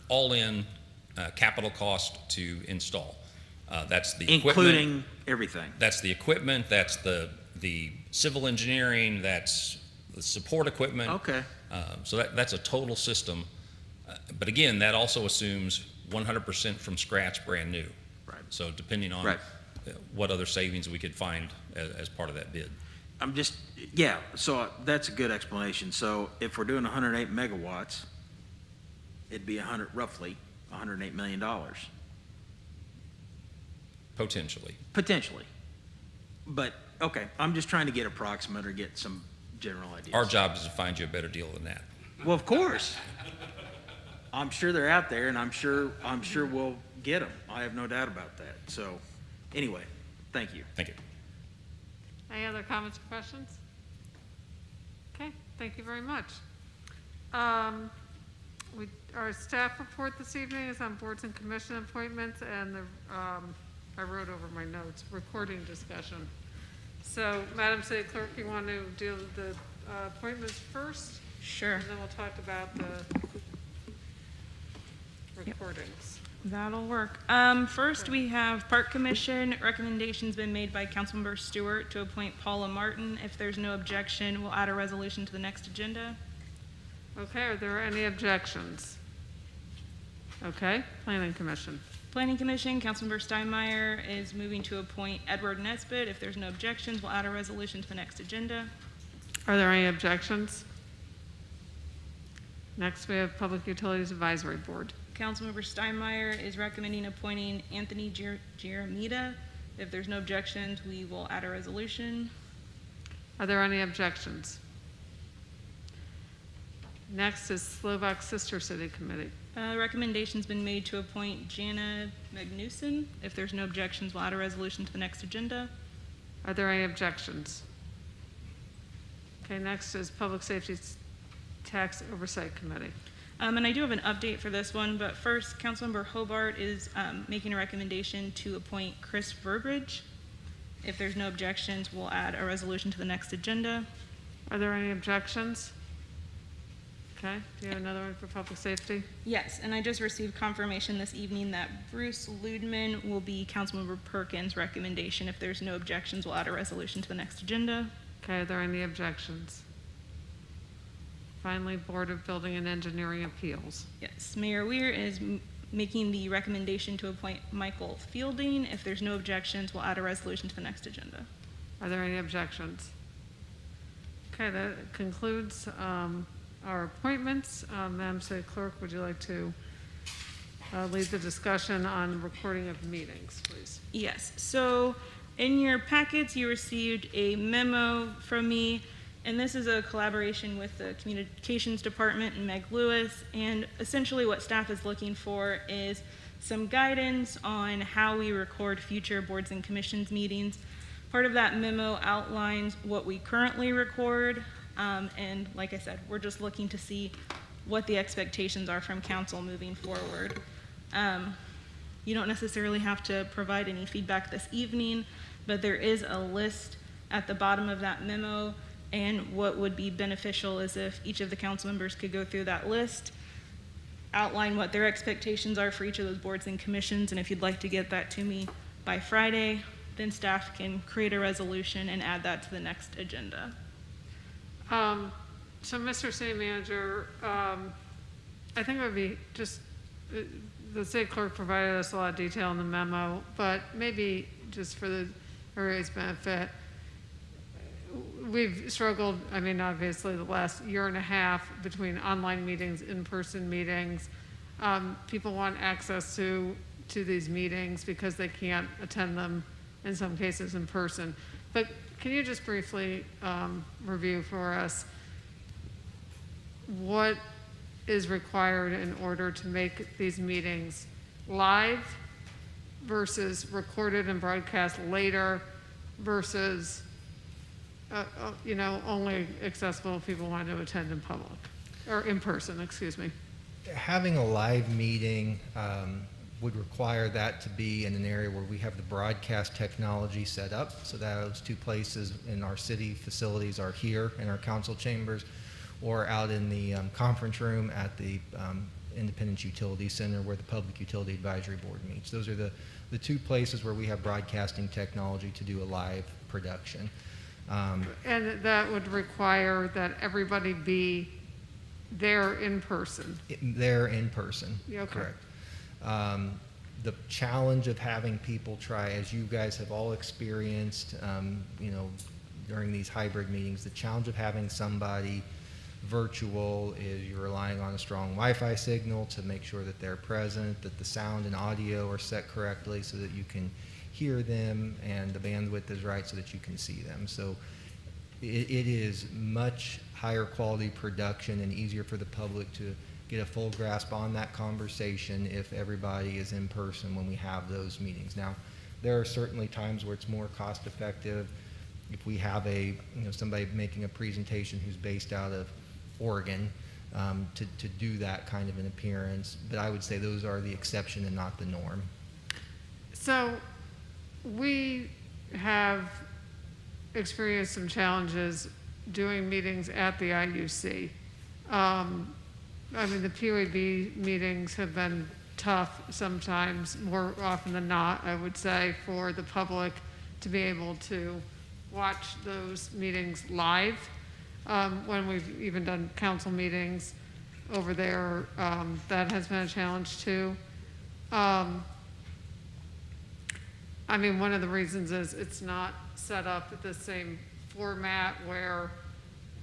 Speaker 5: all-in capital cost to install. That's the equipment.
Speaker 6: Including everything.
Speaker 5: That's the equipment, that's the civil engineering, that's the support equipment.
Speaker 6: Okay.
Speaker 5: So that's a total system. But again, that also assumes 100% from scratch, brand new.
Speaker 6: Right.
Speaker 5: So depending on
Speaker 6: Right.
Speaker 5: what other savings we could find as part of that bid.
Speaker 6: I'm just, yeah, so that's a good explanation. So if we're doing 108 megawatts, it'd be roughly $108 million,
Speaker 5: Potentially.
Speaker 6: potentially. But, okay, I'm just trying to get approximate or get some general ideas.
Speaker 5: Our job is to find you a better deal than that.
Speaker 6: Well, of course. I'm sure they're out there, and I'm sure we'll get them. I have no doubt about that. So, anyway, thank you.
Speaker 5: Thank you.
Speaker 1: Any other comments or questions? Okay, thank you very much. Our staff report this evening is on boards and commission appointments, and I wrote over my notes, recording discussion. So, Madam City Clerk, you want to deal with the appointments first?
Speaker 7: Sure,
Speaker 1: And then we'll talk about the recordings.
Speaker 7: that'll work. First, we have Park Commission. Recommendation's been made by Councilmember Stewart to appoint Paula Martin. If there's no objection, we'll add a resolution to the next agenda.
Speaker 1: Okay, are there any objections? Okay, Planning Commission.
Speaker 7: Planning Commission, Councilmember Steinmeier is moving to appoint Edward Nesbitt. If there's no objections, we'll add a resolution to the next agenda.
Speaker 1: Are there any objections? Next, we have Public Utilities Advisory Board.
Speaker 7: Councilmember Steinmeier is recommending appointing Anthony Jeremita. If there's no objections, we will add a resolution.
Speaker 1: Are there any objections? Next is Slovak Sister City Committee.
Speaker 7: Recommendation's been made to appoint Jana Magnuson. If there's no objections, we'll add a resolution to the next agenda.
Speaker 1: Are there any objections? Okay, next is Public Safety Tax Oversight Committee.
Speaker 7: And I do have an update for this one, but first, Councilmember Hobart is making a recommendation to appoint Chris Burbridge. If there's no objections, we'll add a resolution to the next agenda.
Speaker 1: Are there any objections? Okay, do you have another one for Public Safety?
Speaker 7: Yes, and I just received confirmation this evening that Bruce Ludman will be Councilmember Perkins' recommendation. If there's no objections, we'll add a resolution to the next agenda.
Speaker 1: Okay, are there any objections? Finally, Board of Building and Engineering Appeals.
Speaker 7: Yes, Mayor Weir is making the recommendation to appoint Michael Fielding. If there's no objections, we'll add a resolution to the next agenda.
Speaker 1: Are there any objections? Okay, that concludes our appointments. Madam City Clerk, would you like to lead the discussion on recording of meetings, please?
Speaker 7: Yes, so in your packets, you received a memo from me, and this is a collaboration with the Communications Department and Meg Lewis, and essentially what staff is looking for is some guidance on how we record future boards and commissions meetings. Part of that memo outlines what we currently record, and like I said, we're just looking to see what the expectations are from council moving forward. You don't necessarily have to provide any feedback this evening, but there is a list at the bottom of that memo, and what would be beneficial is if each of the council members could go through that list, outline what their expectations are for each of those boards and commissions, and if you'd like to get that to me by Friday, then staff can create a resolution and add that to the next agenda.
Speaker 1: So, Mr. City Manager, I think it would be just, the city clerk provided us a lot of detail in the memo, but maybe just for everybody's benefit, we've struggled, I mean, obviously the last year and a half between online meetings, in-person meetings. People want access to these meetings because they can't attend them in some cases in person. But can you just briefly review for us what is required in order to make these meetings live versus recorded and broadcast later versus, only accessible if people want to attend in public, or in person, excuse me?
Speaker 2: Having a live meeting would require that to be in an area where we have the broadcast technology set up, so that those two places in our city facilities are here in our council chambers or out in the conference room at the Independence Utility Center where the Public Utility Advisory Board meets. Those are the two places where we have broadcasting technology to do a live production.
Speaker 1: And that would require that everybody be there in person?
Speaker 2: There in person,
Speaker 1: Yeah, okay.
Speaker 2: correct. The challenge of having people try, as you guys have all experienced, during these hybrid meetings, the challenge of having somebody virtual is you're relying on a strong Wi-Fi signal to make sure that they're present, that the sound and audio are set correctly so that you can hear them and the bandwidth is right so that you can see them. So it is much higher quality production and easier for the public to get a full grasp on that conversation if everybody is in person when we have those meetings. Now, there are certainly times where it's more cost effective if we have somebody making a presentation who's based out of Oregon to do that kind of an appearance, but I would say those are the exception and not the norm.
Speaker 1: So we have experienced some challenges doing meetings at the IUC. The PUAB meetings have been tough sometimes, more often than not, I would say, for the public to be able to watch those meetings live. When we've even done council meetings over there, that has been a challenge too. One of the reasons is it's not set up at the same format where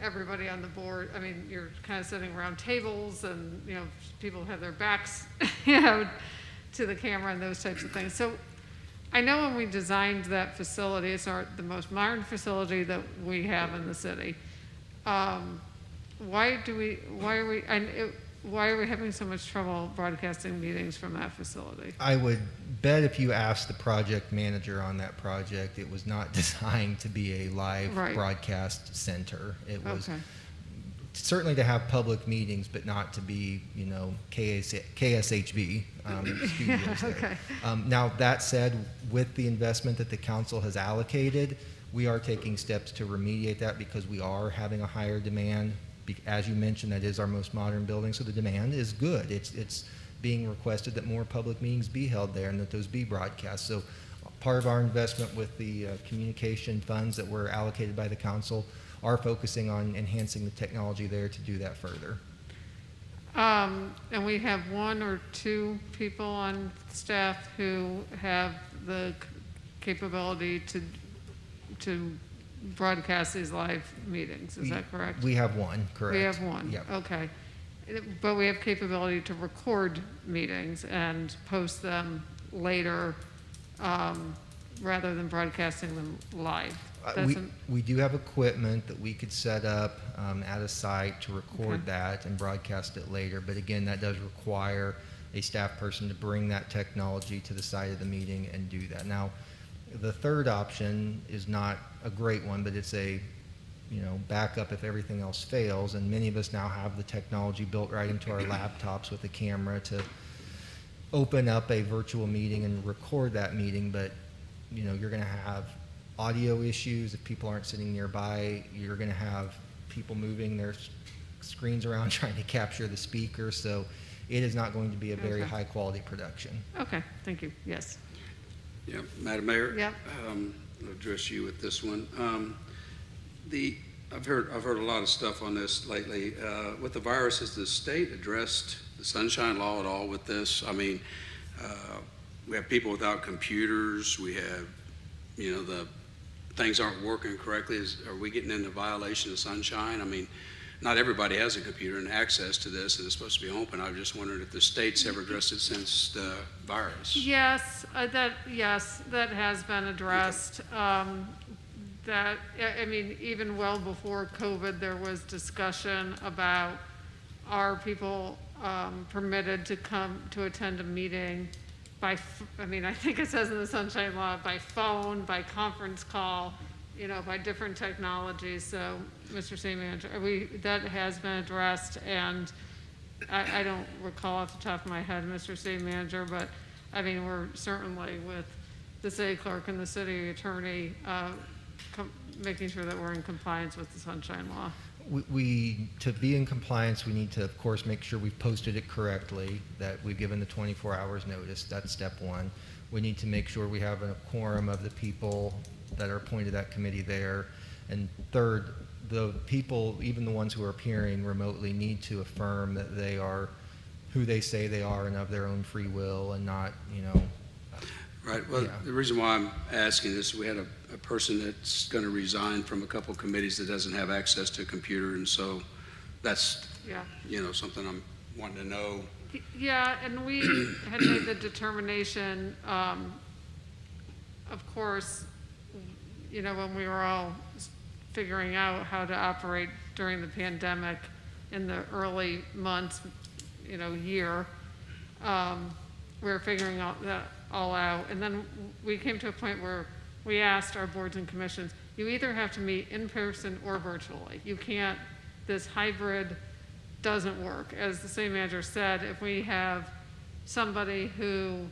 Speaker 1: everybody on the board, you're kind of sitting around tables and, people have their backs, to the camera and those types of things. So I know when we designed that facility, it's the most modern facility that we have in the city. Why are we having so much trouble broadcasting meetings from that facility?
Speaker 2: I would bet if you asked the project manager on that project, it was not designed to be a live broadcast center. It was certainly to have public meetings, but not to be, KSHB studios there. Now, that said, with the investment that the council has allocated, we are taking steps to remediate that because we are having a higher demand. As you mentioned, that is our most modern building, so the demand is good. It's being requested that more public meetings be held there and that those be broadcast. So part of our investment with the communication funds that were allocated by the council are focusing on enhancing the technology there to do that further.
Speaker 1: And we have one or two people on staff who have the capability to broadcast these live meetings, is that correct?
Speaker 2: We have one, correct.
Speaker 1: We have one,
Speaker 2: Yep.
Speaker 1: okay. But we have capability to record meetings and post them later, rather than broadcasting them live.
Speaker 2: We do have equipment that we could set up at a site to record
Speaker 1: Okay.
Speaker 2: that and broadcast it later. But again, that does require a staff person to bring that technology to the site of the meeting and do that. Now, the third option is not a great one, but it's a backup if everything else fails. And many of us now have the technology built right into our laptops with a camera to open up a virtual meeting and record that meeting. But you're going to have audio issues if people aren't sitting nearby. You're going to have people moving their screens around trying to capture the speaker. So it is not going to be a very
Speaker 1: Okay.
Speaker 2: high quality production.
Speaker 1: Okay, thank you, yes.
Speaker 4: Yeah, Madam Mayor?
Speaker 1: Yep.
Speaker 4: I'll address you with this one. I've heard a lot of stuff on this lately. With the virus, has the state addressed the Sunshine Law at all with this? I mean, we have people without computers. We have, the things aren't working correctly. Are we getting into violation of Sunshine? I mean, not everybody has a computer and access to this, and it's supposed to be open. I was just wondering if the state's ever addressed it since the virus.
Speaker 1: Yes, that has been addressed. Even well before COVID, there was discussion about are people permitted to come to attend a meeting by, I think it says in the Sunshine Law, by phone, by conference call, by different technologies. So, Mr. City Manager, that has been addressed, and I don't recall off the top of my head, Mr. City Manager, but we're certainly with the city clerk and the city attorney making sure that we're in compliance with the Sunshine Law.
Speaker 2: To be in compliance, we need to, of course, make sure we've posted it correctly, that we've given the 24 hours notice. That's step one. We need to make sure we have a quorum of the people that are appointed to that committee there. And third, the people, even the ones who are appearing remotely, need to affirm that they are who they say they are and of their own free will, and not,
Speaker 4: Right, well,
Speaker 2: Yeah.
Speaker 4: the reason why I'm asking this, we had a person that's going to resign from a couple committees that doesn't have access to a computer, and so that's,
Speaker 1: Yeah.
Speaker 4: something I'm wanting to know.
Speaker 1: Yeah, and we had made the determination, of course, when we were all figuring out how to operate during the pandemic in the early months, year, we were figuring that all out. And then we came to a point where we asked our boards and commissions, you either have to meet in person or virtually. You can't, this hybrid doesn't work. As the city manager said, if we have somebody who,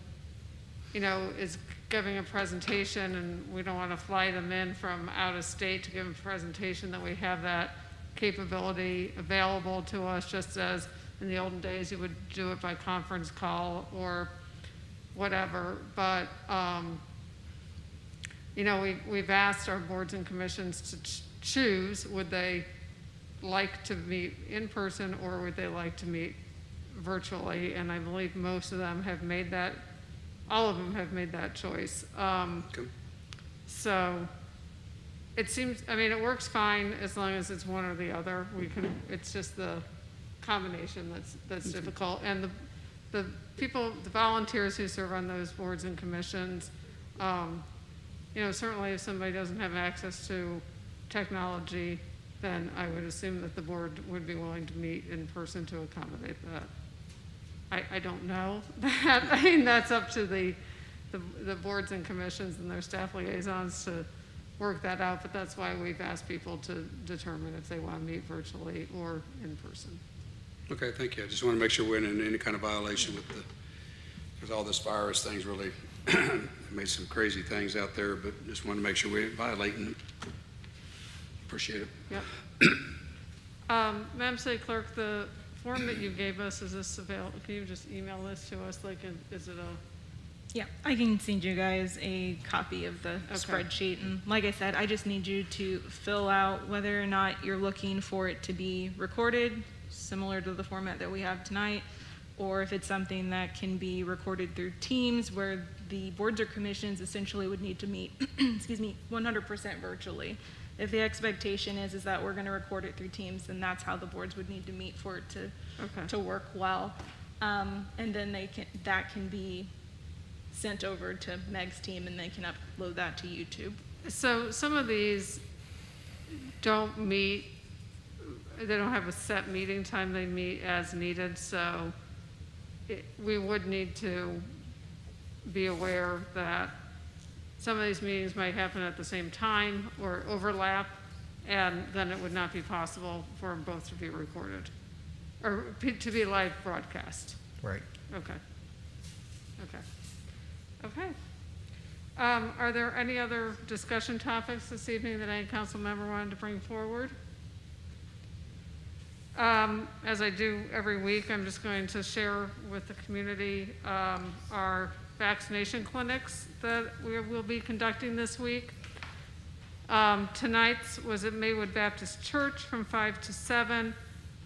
Speaker 1: is giving a presentation and we don't want to fly them in from out of state to give a presentation, that we have that capability available to us, just as in the olden days you would do it by conference call or whatever. But, we've asked our boards and commissions to choose, would they like to meet in person or would they like to meet virtually? And I believe most of them have made that, all of them have made that choice.
Speaker 4: Okay.
Speaker 1: So it seems, it works fine as long as it's one or the other. It's just the combination that's difficult. And the people, the volunteers who serve on those boards and commissions, certainly if somebody doesn't have access to technology, then I would assume that the board would be willing to meet in person to accommodate that. I don't know that. That's up to the boards and commissions and their staff liaisons to work that out, but that's why we've asked people to determine if they want to meet virtually or in person.
Speaker 4: Okay, thank you. I just want to make sure we're in any kind of violation with all this virus things. Really made some crazy things out there, but just want to make sure we ain't violating them. Appreciate it.
Speaker 1: Yep. Madam City Clerk, the form that you gave us, is this available? Can you just email this to us? Is it a?
Speaker 7: Yeah, I can send you guys a copy of the
Speaker 1: Okay.
Speaker 7: spreadsheet. And like I said, I just need you to fill out whether or not you're looking for it to be recorded. So similar to the format that we have tonight, or if it's something that can be recorded through Teams, where the boards or commissions essentially would need to meet, 100% virtually. If the expectation is that we're going to record it through Teams, then that's how the boards would need to meet for it to work well. And then that can be sent over to Meg's team, and they can upload that to YouTube.
Speaker 1: So some of these don't meet, they don't have a set meeting time, they meet as needed, so we would need to be aware that some of these meetings might happen at the same time or overlap, and then it would not be possible for them both to be recorded or to be live broadcast.
Speaker 2: Right.
Speaker 1: Okay. Are there any other discussion topics this evening that any council member wanted to bring forward? As I do every week, I'm just going to share with the community our vaccination clinics that we will be conducting this week. Tonight's was at Maywood Baptist Church from 5 to 7.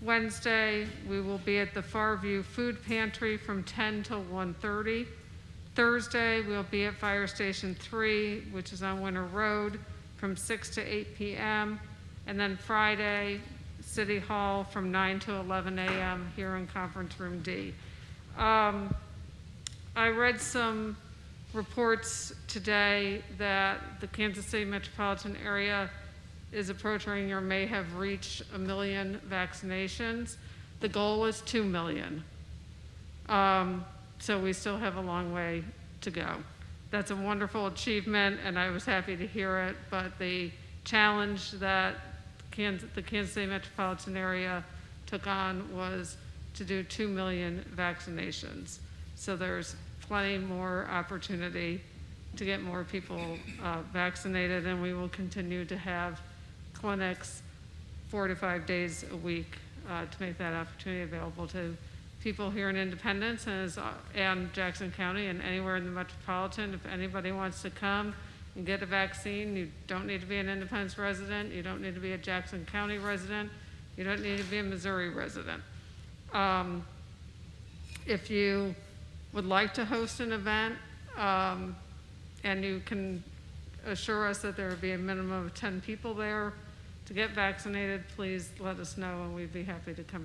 Speaker 1: Wednesday, we will be at the Farview Food Pantry from 10 till 1:30. Thursday, we'll be at Fire Station 3, which is on Winter Road, from 6 to 8 p.m. And then Friday, City Hall from 9 to 11 a.m. here in Conference Room D. I read some reports today that the Kansas City metropolitan area is approaching or may have reached 1 million vaccinations. The goal is 2 million. So we still have a long way to go. That's a wonderful achievement, and I was happy to hear it, but the challenge that the Kansas City metropolitan area took on was to do 2 million vaccinations. So there's plenty more opportunity to get more people vaccinated, and we will continue to have clinics 4 to 5 days a week to make that opportunity available to people here in Independence and Jackson County and anywhere in the metropolitan. If anybody wants to come and get a vaccine, you don't need to be an Independence resident, you don't need to be a Jackson County resident, you don't need to be a Missouri resident. If you would like to host an event and you can assure us that there will be a minimum of 10 people there to get vaccinated, please let us know and we'd be happy to come